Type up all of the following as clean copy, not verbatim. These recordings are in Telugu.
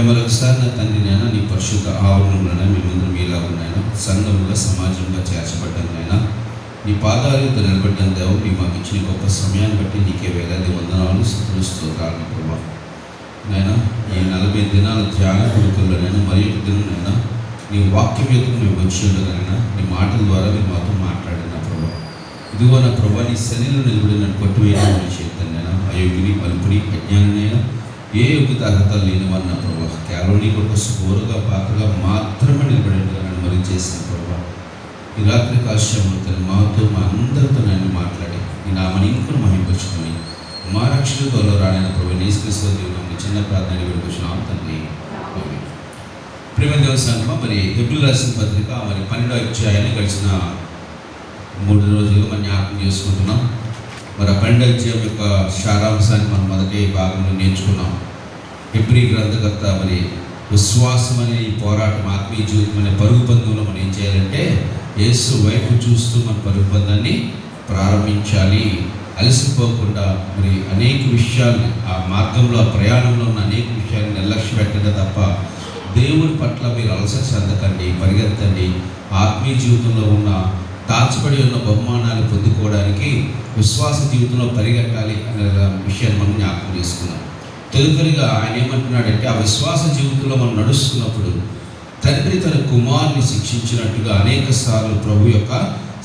మరొకసారి నా తండ్రి నాయన నీ పరిశుద్ధ ఆవరణంలోనే మేమందరం మీలా ఉన్నాయన సంఘంగా సమాజంగా చేర్చబడ్డాను నాయన నీ పాదాలతో నిలబడ్డాను దేవు. నీ మాకు ఇచ్చిన గొప్ప సమయాన్ని బట్టి నీకే వేలాది వందనాలు స్తుతులు స్తోత్రాలు ప్రభా. నాయన ఈ 40 దినాల ధ్యాన కొడుకుల్లోనైనా మరి ఒక దినం నాయన నీ వాక్యం యొక్క మేము వచ్చి ఉండగానైనా నీ మాటల ద్వారా మీరు మాతో మాట్లాడిన ప్రభా. ఇదిగో నా ప్రభా నీ శనిలో నిలబడి నన్ను కొట్టువేయడం చేస్తాను నేను అయోగ్యుని అల్పుని అజ్ఞానినైనా ఏ యోగ్యత అర్హతలు లేనివన్న ప్రభా కేవలం నీ ఒక స్కోరుగా పాత్రగా మాత్రమే నిలబడేట్టుగా నన్ను మరి చేసిన ప్రభా. ఈ రాత్రి కాశ్యంలో మాతో మా అందరితో నన్ను మాట్లాడి నీ నామని ఇంకొన్ని మహింపరుచుకొని మా రక్షకుల రానైన ప్రభు యేసుక్రీస్తు దేవుని చిన్న ప్రార్థన విడిపించిన తండ్రి. ప్రేమ దేవ సంఘం మరి హెబ్రీయులకు రాసిన పత్రిక మరి 12వ అధ్యాయాన్ని గడిచిన 3 రోజులుగా మనం జ్ఞాపకం చేసుకుంటున్నాం. మరి 12వ అధ్యాయం యొక్క సారాంశాన్ని మనం మొదటి భాగంలో నేర్చుకున్నాం. హెబ్రీ గ్రంథకర్త మరి విశ్వాసం అనే ఈ పోరాటం ఆత్మీయ జీవితం అనే పరుగు పందెంలో మనం ఏం చేయాలంటే యేసు వైపు చూస్తూ మన పరుగు పందాన్ని ప్రారంభించాలి. అలసిపోకుండా మరి అనేక విషయాలు ఆ మార్గంలో ఆ ప్రయాణంలో ఉన్న అనేక విషయాలు నిర్లక్ష్య పెట్టండి తప్ప దేవుని పట్ల మీరు అలసట చెందకండి, పరిగెత్తండి. ఆత్మీయ జీవితంలో ఉన్న దాచబడి ఉన్న బహుమానాలు పొందుకోవడానికి విశ్వాస జీవితంలో పరిగెట్టాలి అనే విషయాన్ని మనం జ్ఞాపకం చేసుకున్నాం. తదుపరిగా ఆయన ఏమంటున్నాడంటే ఆ విశ్వాస జీవితంలో మనం నడుస్తున్నప్పుడు తండ్రి తన కుమారుని శిక్షించినట్టుగా అనేక సార్లు ప్రభు యొక్క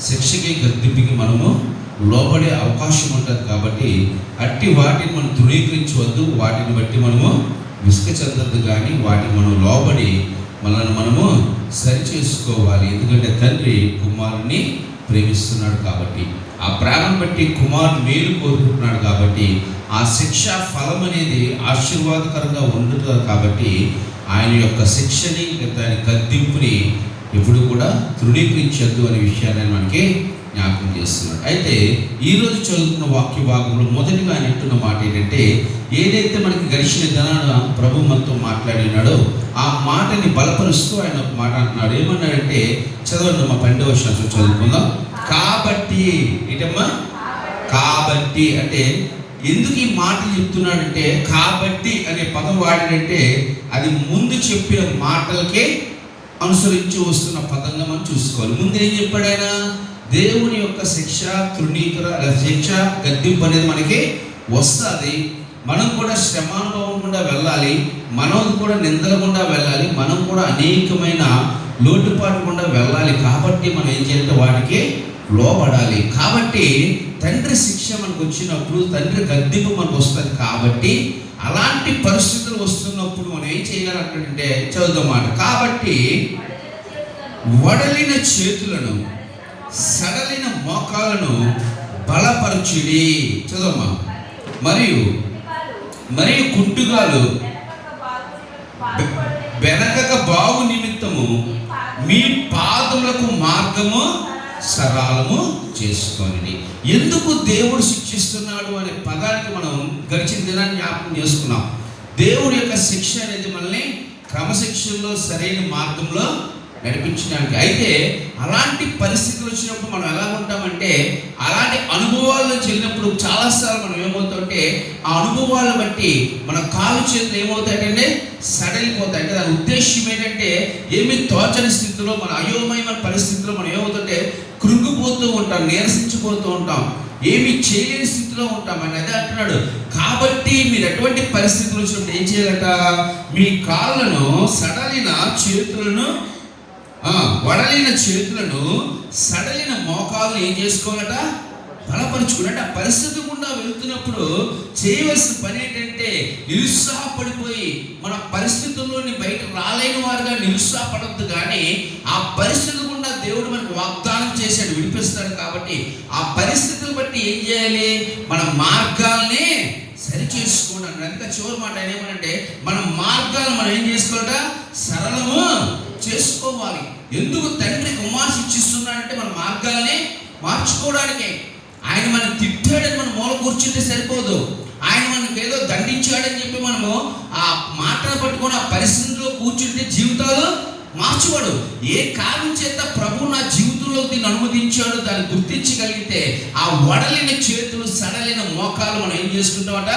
శిక్షకి గద్దింపుకి మనము లోబడే అవకాశం ఉంటుంది. కాబట్టి అట్టి వాటిని మనం ధృవీకరించవద్దు, వాటిని బట్టి మనము విసుక చెందద్దు, కానీ వాటిని మనం లోబడి మనల్ని మనము సరి చేసుకోవాలి. ఎందుకంటే తండ్రి కుమారుని ప్రేమిస్తున్నాడు కాబట్టి, ఆ ప్రేమను బట్టి కుమారుడు మేలు కోరుకుంటున్నాడు కాబట్టి ఆ శిక్ష ఫలం అనేది ఆశీర్వాదకరంగా ఉంటుంది. కాబట్టి ఆయన యొక్క శిక్షని దాని గద్దింపుని ఎప్పుడు కూడా తృణీకరించద్దు అనే విషయాన్ని మనకి జ్ఞాపకం చేస్తున్నాడు. అయితే ఈరోజు చదువుతున్న వాక్య భాగంలో మొదటిగా ఆయన అంటున్న మాట ఏంటంటే ఏదైతే మనకి గడిచిన దినాన ప్రభు మనతో మాట్లాడినాడో ఆ మాటని బలపరుస్తూ ఆయన ఒక మాట అంటున్నాడు. ఏమన్నాడంటే చదవండి మా 12వ వచనం చదువుకుందాం. కాబట్టి ఏంటమ్మా కాబట్టి అంటే ఎందుకు ఈ మాట చెప్తున్నాడంటే కాబట్టి అనే పదం వాడినంటే అది ముందు చెప్పిన మాటలకే అనుసరించి వస్తున్న పదంగా మనం చూసుకోవాలి. ముందు ఏం చెప్పాడు ఆయన? దేవుని యొక్క శిక్ష శిక్ష గద్దింపు అనేది మనకి వస్తుంది. మనం కూడా శ్రమానుభవం గుండా వెళ్ళాలి, మనం కూడా నిందల గుండా వెళ్ళాలి, మనం కూడా అనేకమైన లోటుపాటు గుండా వెళ్ళాలి. కాబట్టి మనం ఏం చేయాలంటే వాటికి లోబడాలి. కాబట్టి తండ్రి శిక్ష మనకు వచ్చినప్పుడు తండ్రి గద్దింపు మనకు వస్తుంది. కాబట్టి అలాంటి పరిస్థితులు వస్తున్నప్పుడు మనం ఏం చేయాలంటే చదువుదాం మాట. కాబట్టి వడలిన చేతులను సడలిన మోకాలను బలపరచుడి. చదవమ్మా. మరియు మరియు కుంటుగాలు వెనకక బావు నిమిత్తము మీ పాదములకు మార్గము సరళము చేసుకొని. ఎందుకు దేవుడు శిక్షిస్తున్నాడు అనే పదానికి మనం గడిచిన దినాన్ని జ్ఞాపకం చేసుకున్నాం. దేవుడి యొక్క శిక్ష అనేది మనల్ని క్రమశిక్షణలో సరైన మార్గంలో నడిపించడానికి. అయితే అలాంటి పరిస్థితులు వచ్చినప్పుడు మనం ఎలా ఉంటామంటే అలాంటి అనుభవాల్లో చెల్లినప్పుడు చాలాసార్లు మనం ఏమవుతామంటే ఆ అనుభవాలను బట్టి మన కాలు చేతులు ఏమవుతాయంటే సడలిపోతాయి. అంటే దాని ఉద్దేశం ఏంటంటే ఏమీ తోచని స్థితిలో మన అయోమయమైన పరిస్థితిలో మనం ఏమవుతుంటే కృంగిపోతూ ఉంటాం, నీరసించిపోతూ ఉంటాం, ఏమి చేయలేని స్థితిలో ఉంటాం. అని అదే అంటున్నాడు. కాబట్టి మీరు ఎటువంటి పరిస్థితులు వచ్చినప్పుడు ఏం చేయాలట? మీ కాళ్ళను సడలిన చేతులను వడలిన చేతులను సడలిన మోకాలను ఏం చేసుకోవాలట? బలపరుచుకున్నట్టు. ఆ పరిస్థితి గుండా వెళ్తున్నప్పుడు చేయవలసిన పని ఏంటంటే నిరుత్సాహపడిపోయి మన పరిస్థితుల్లోని బయట రాలేని వారుగా నిరుత్సాహపడద్దు. కానీ ఆ పరిస్థితి గుండా దేవుడు మనకు వాగ్దానం చేశాడు, విడిపిస్తాడు. కాబట్టి ఆ పరిస్థితులు బట్టి ఏం చేయాలి? మన మార్గాల్ని సరి చేసుకోండి. అందుకే చివరి మాట ఆయన ఏమనంటే మన మార్గాలను మనం ఏం చేసుకోవాలట? సరళము చేసుకోవాలి. ఎందుకు తండ్రి కుమారు శిక్షిస్తున్నాడంటే మన మార్గాల్ని మార్చుకోవడానికే. ఆయన మనం తిట్టాడని మనం మూల కూర్చుంటే సరిపోదు. ఆయన మనకి ఏదో దండించాడని చెప్పి మనము ఆ మాటను పట్టుకొని ఆ పరిస్థితిలో కూర్చుంటే జీవితాలు మార్చువాడు. ఏ కారణం చేత ప్రభు నా జీవితంలో దీన్ని అనుమతించాడు దాన్ని గుర్తించగలిగితే ఆ వడలిన చేతులు సడలిన మోకాలు మనం ఏం చేసుకుంటామట?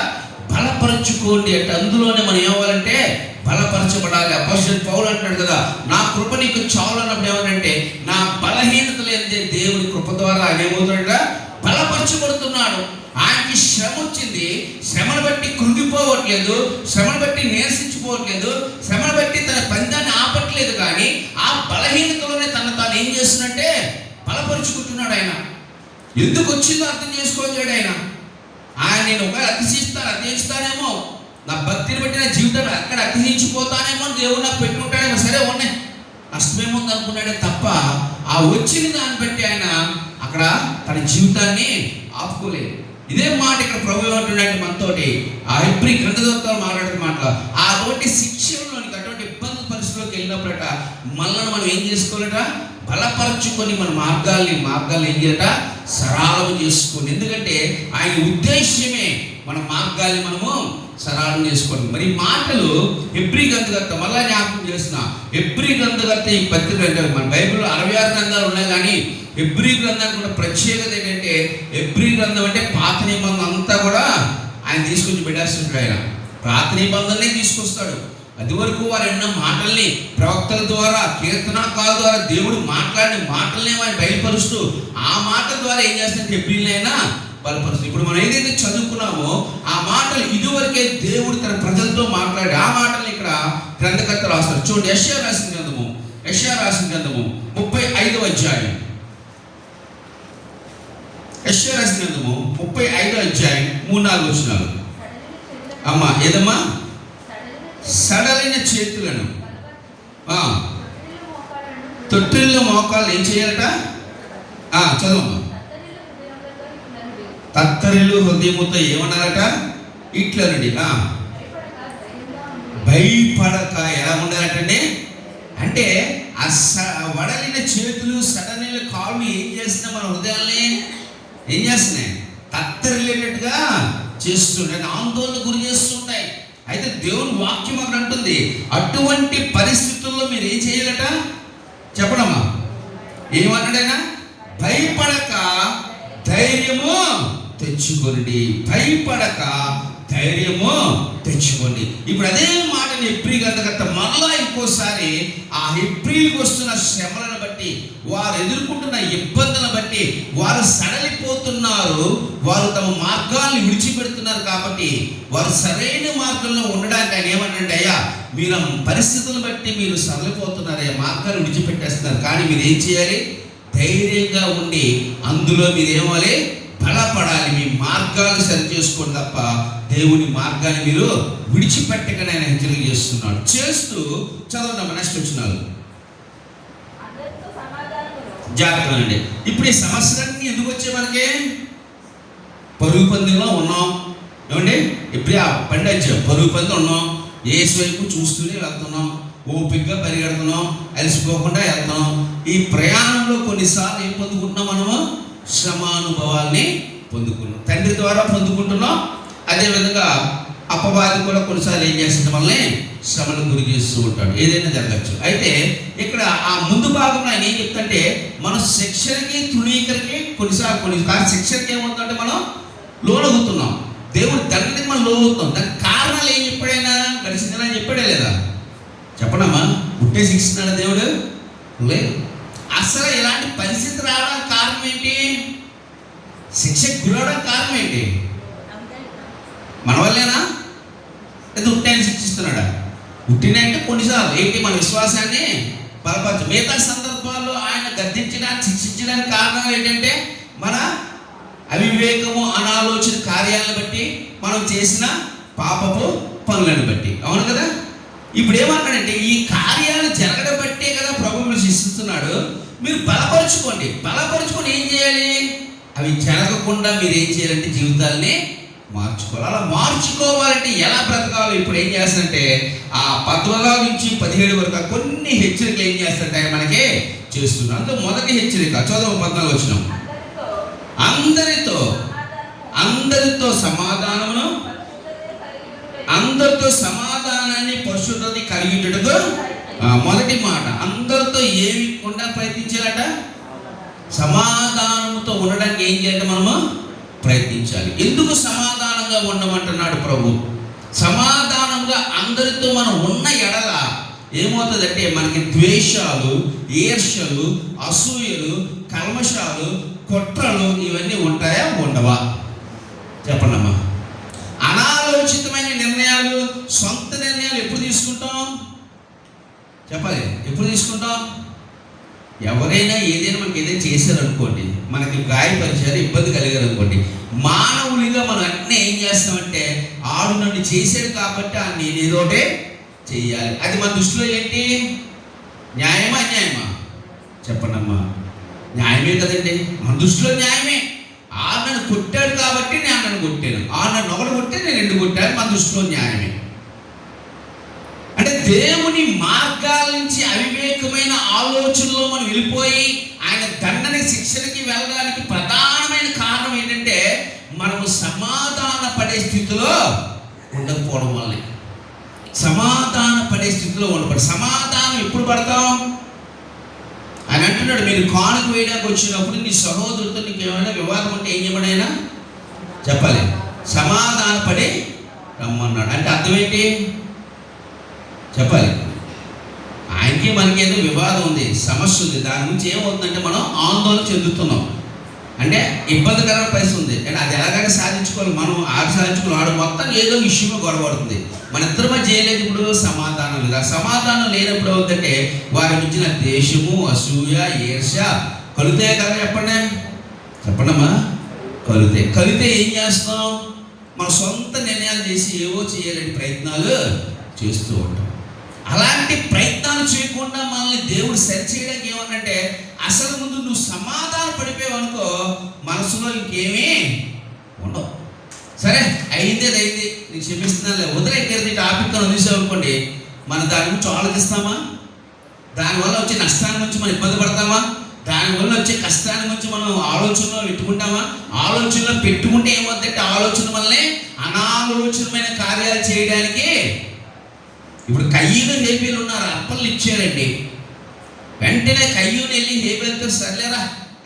బలపరచుకోండి అంటే అందులోనే మనం ఏమవ్వాలంటే బల బలపరచబడాలి. అపోస్తలుడైన పౌలు అంటాడు కదా, నా కృప నీకు చాలు అన్నప్పుడు ఏమనంటే నా బలహీనతలు ఏంటంటే దేవుని కృప ద్వారా ఆయన ఏమవుతాడట, బలపరచబడుతున్నాడు. ఆయనకి శ్రమ వచ్చింది, శ్రమను బట్టి కృంగిపోవట్లేదు, శ్రమను బట్టి నీరసించిపోవట్లేదు, శ్రమను బట్టి తన పందాన్ని ఆపట్లేదు, కానీ ఆ బలహీనతలోనే తాను ఏం చేస్తున్నట్టే బలపరుచుకుంటున్నాడు. ఆయన ఎందుకు వచ్చిందో అర్థం చేసుకోలేడు. ఆయన నేను ఒకవేళ అతిశయిస్తానేమో, నా భక్తిని బట్టి నా జీవితం అక్కడ అతిశయించిపోతానేమో, దేవుడు నాకు పెట్టుకుంటాడేమో, సరే ఉన్నాయి నష్టమేముంది అనుకున్నాడే తప్ప ఆ వచ్చిన దాన్ని బట్టి ఆయన అక్కడ తన జీవితాన్ని ఆపుకోలేదు. ఇదే మాట ఇక్కడ ప్రభు ఏమంటున్నాడు మనతోటి, ఆ హెబ్రీ గ్రంథకర్త మాట్లాడుతున్న మాటలు, అటువంటి శిక్షలోనికి అటువంటి ఇబ్బంది పరిస్థితుల్లోకి వెళ్ళినప్పుడట మనల్ని మనం ఏం చేసుకోవాలట, బలపరచుకొని మన మార్గాలు ఏం చేయట, సరళం చేసుకోండి. ఎందుకంటే ఆయన ఉద్దేశ్యమే మన మార్గాల్ని మనము సరళం చేసుకోండి. మరి మాటలు హెబ్రీ గ్రంథకర్త మళ్ళా జ్ఞాపకం చేస్తున్నా, హెబ్రీ గ్రంథకర్త ఈ పత్రిక అంటారు. మన బైబిల్లో 66 గ్రంథాలు ఉన్నాయి, కానీ హెబ్రీ గ్రంథానికి కూడా ప్రత్యేకత ఏంటంటే, హెబ్రీ గ్రంథం అంటే పాత నిబంధన అంతా కూడా ఆయన తీసుకొచ్చి పెట్టేస్తుంటాడు. ఆయన పాత నిబంధననే తీసుకొస్తాడు. అది వరకు వారు ఎన్న మాటల్ని ప్రవక్తల ద్వారా, కీర్తనకారుల ద్వారా దేవుడు మాట్లాడిన మాటల్ని ఆయన బయలుపరుస్తూ ఆ మాటల ద్వారా ఏం చేస్తాడంటే హెబ్రీలైనా బలపరుస్తుంది. ఇప్పుడు మనం ఏదైతే చదువుకున్నామో ఆ మాటలు ఇదివరకే దేవుడు తన ప్రజలతో మాట్లాడి ఆ మాటలు ఇక్కడ గ్రంథకర్త రాస్తారు. చూడండి, యెషయా రాసిన గ్రంథము 35వ అధ్యాయం, యెషయా రాసిన గ్రంథము 35వ అధ్యాయం 3-4 వచనాలు. అమ్మా ఏదమ్మా, సడలిన చేతులను తొట్టిల్లో మోకాళ్ళు ఏం చేయాలట, చదవమ్మా. తత్తరిల్లు హృదయముతో ఏమన్నారట, ఇట్లనండి, భయపడక ఎలా ఉండాలటండి, అంటే వడలిన చేతులు సడలిన కాళ్ళు ఏం చేస్తున్నాయి, మన హృదయాల్ని ఏం చేస్తున్నాయి, తత్తరిల్లేటట్టుగా చేస్తుంటాయి, ఆందోళన గురి చేస్తుంటాయి. అయితే దేవుని వాక్యం అక్కడ అంటుంది, అటువంటి పరిస్థితుల్లో మీరు ఏం చేయాలట చెప్పడమ్మా, ఏమన్నాడైనా, భయపడక ధైర్యము తెచ్చుకోండి, భయపడక ధైర్యము తెచ్చుకోండి. ఇప్పుడు అదే మాటని హెబ్రీ గ్రంథకర్త మరలా ఇంకోసారి ఆ హెబ్రీలకు వస్తున్న శ్రమలను బట్టి, వారు ఎదుర్కొంటున్న ఇబ్బందులను బట్టి, వారు సడలిపోతున్నారు, వారు తమ మార్గాల్ని విడిచిపెడుతున్నారు, కాబట్టి వారు సరైన మార్గంలో ఉండడానికి ఆయన ఏమన్నాడు, అయ్యా మీరు పరిస్థితులను బట్టి మీరు సడలిపోతున్నారయ్యా, మార్గాలు విడిచిపెట్టేస్తున్నారు, కానీ మీరు ఏం చేయాలి, ధైర్యంగా ఉండి అందులో మీరు ఏమవాలి, బలపడాలి, మీ మార్గాలు సరి చేసుకోండి తప్ప దేవుని మార్గాన్ని మీరు విడిచిపెట్టకనే ఆయన హెచ్చరిక చేస్తున్నాడు. చేస్తూ చదవడం నెక్స్ట్ వచనాలు జాగ్రత్త అండి. ఇప్పుడు ఈ సమస్యలన్నీ ఎందుకు వచ్చాయి, మనకి పరుగు పందెంలో ఉన్నాం ఏమండి, ఇప్పుడు ఆ బండి వచ్చాం, పరుగు పందెం ఉన్నాం, ఏసు వైపు చూస్తూనే వెళ్తున్నాం, ఓపికగా పరిగెడుతున్నాం, అలసిపోకుండా వెళ్తున్నాం. ఈ ప్రయాణంలో కొన్నిసార్లు ఏం పొందుకుంటున్నాం, మనము శ్రమానుభవాల్ని పొందుకున్నాం, తండ్రి ద్వారా పొందుకుంటున్నాం. అదేవిధంగా అపవాది కూడా కొన్నిసార్లు ఏం చేస్తుంది, మనల్ని శ్రమను గురి చేస్తూ ఉంటాడు, ఏదైనా జరగచ్చు. అయితే ఇక్కడ ఆ ముందు భాగంలో ఆయన ఏం చెప్తుంటే, మనం శిక్షణకి తృణీకరకి కొన్నిసార్లు శిక్షణకి ఏమవుతుందంటే మనం లోనవుతున్నాం, దేవుడు దండకి మనం లోనవుతున్నాం. దానికి కారణాలు ఏం చెప్పాడైనా గడిచిందని చెప్పాడే లేదా, చెప్పనమ్మా, పుట్టే శిక్షిస్తున్నాడు దేవుడు లేదు. అసలు ఇలాంటి పరిస్థితి రావడానికి కారణం ఏంటి, శిక్షకు గురవడానికి కారణం ఏంటి, మన వల్లేనా లేదా ఉట్టాయని శిక్షిస్తున్నాడా, ఉట్టినంటే కొన్నిసార్లు ఏంటి, మన విశ్వాసాన్ని బలపరచు. మిగతా సందర్భాల్లో ఆయన గద్దించడానికి శిక్షించడానికి కారణం ఏంటంటే మన అవివేకము అనాలోచన కార్యాలను బట్టి, మనం చేసిన పాపపు పనులను బట్టి, అవును కదా. ఇప్పుడు ఏమన్నాడంటే, ఈ కార్యాలు జరగడం బట్టే కదా ప్రభువుని శిక్షిస్తున్నాడు, మీరు బలపరుచుకొని ఏం చేయాలి, అవి జరగకుండా మీరు ఏం చేయాలంటే జీవితాలని మార్చుకోవాలి. అలా మార్చుకోవాలంటే ఎలా బ్రతకాలో ఇప్పుడు ఏం చేస్తారంటే ఆ 14 నుంచి 17 వరకు కొన్ని హెచ్చరికలు ఏం చేస్తారంటే మనకి చేస్తున్నారు. అందులో మొదటి హెచ్చరిక చదువు 14 వచనం, అందరితో సమాధానమును, అందరితో సమాధానాన్ని పరిశుద్ధత కలిగించుటకు. మొదటి మాట, అందరితో ఏమి కూడా ప్రయత్నించాలట, సమాధానంతో ఉండడానికి ఏం చేయాలి, మనము ప్రయత్నించాలి. ఎందుకు సమాధానంగా ఉండమంటున్నాడు ప్రభు, సమాధానంగా అందరితో మనం ఉన్న ఎడల ఏమవుతుందంటే మనకి ద్వేషాలు, ఈర్ష్యలు, అసూయలు, కల్మషాలు, కుట్రలు ఇవన్నీ ఉంటాయా ఉండవా? చెప్పండమ్మా. అనాలోచితమైన నిర్ణయాలు, సొంత నిర్ణయాలు ఎప్పుడు తీసుకుంటాం? చెప్పాలి, ఎప్పుడు తీసుకుంటాం? ఎవరైనా ఏదైనా మనకి ఏదైనా చేశారనుకోండి, మనకి గాయపరిచారు, ఇబ్బంది కలిగారు అనుకోండి, మానవునిగా మనం అన్నీ ఏం చేస్తామంటే ఆడు నన్ను చేశాడు కాబట్టి నేను ఏదోటే చెయ్యాలి. అది మన దృష్టిలో ఏంటి? న్యాయమా అన్యాయమా? చెప్పండమ్మా. న్యాయమే కదండి, మన దృష్టిలో న్యాయమే. ఆడు నన్ను కొట్టాడు కాబట్టి నేను నన్ను కొట్టాను, ఆడు నన్ను ఒకడు కొట్టే నేను రెండు కొట్టాను, మన దృష్టిలో న్యాయమే. అంటే దేవుని మార్గాల నుంచి అవివేకమైన ఆలోచనలో మనం వెళ్ళిపోయి ఆయన దండని శిక్షణకి వెళ్ళడానికి ప్రధానమైన కారణం ఏంటంటే మనము సమాధాన పడే స్థితిలో ఉండకపోవడం వల్లే. సమాధాన పడే స్థితిలో ఉండబడి, సమాధానం ఎప్పుడు పడతాం? ఆయన అంటున్నాడు, మీరు కానుక వేయడానికి వచ్చినప్పుడు నీ సహోదరులతో నీకు ఏమైనా వివాదం అంటే ఏం చేయమనైనా చెప్పాలి, సమాధాన పడి రమ్మన్నాడు. అంటే అర్థం ఏంటి చెప్పాలి? ఆయనకి మనకి ఏదో వివాదం ఉంది, సమస్య ఉంది, దాని గురించి ఏమవుతుందంటే మనం ఆందోళన చెందుతున్నాం. అంటే ఇబ్బందికరమైన పరిస్థితి ఉంది, అంటే అది ఎలాగైనా సాధించుకోవాలి, మనం ఆడు సాధించుకోవాలి, ఆడు మొత్తం ఏదో విషయంలో గొడవడుతుంది, మన ఇద్దరి మధ్య చేయలేదు. ఇప్పుడు సమాధానం లేదు. ఆ సమాధానం లేనప్పుడు అవుతుందంటే వారి మించిన దేశము, అసూయ, ఈర్ష కలుతాయి కదా? చెప్పండమ్మా. కలితే ఏం చేస్తాం? మన సొంత నిర్ణయాలు చేసి ఏవో చేయాలని ప్రయత్నాలు చేస్తూ ఉంటాం. అలాంటి ప్రయత్నాలు చేయకుండా మనల్ని దేవుడు సరి చేయడానికి ఏమన్నంటే, అసలు ముందు నువ్వు సమాధాన పడిపోయావు అనుకో, మనసులో ఇంకేమీ ఉండవు. సరే అయింది నీకు క్షమిస్తున్నాను, వదిలేకరిది టాపిక్ అని వదిలేసావు అనుకోండి, మనం దాని గురించి ఆలోచిస్తామా? దానివల్ల వచ్చే నష్టాన్ని గురించి మనం ఇబ్బంది పడతామా? దానివల్ల వచ్చే కష్టాన్ని గురించి మనం ఆలోచనలో పెట్టుకుంటామా? ఆలోచనలో పెట్టుకుంటే ఏమవుతుందంటే ఆలోచన వల్లనే అనాలోచనమైన కార్యాలు చేయడానికి. ఇప్పుడు కయ్యూను హేబేలు ఉన్నారు, అప్పలు ఇచ్చారండి. వెంటనే కయ్యూను వెళ్ళి హేబేలుతో సర్లేరా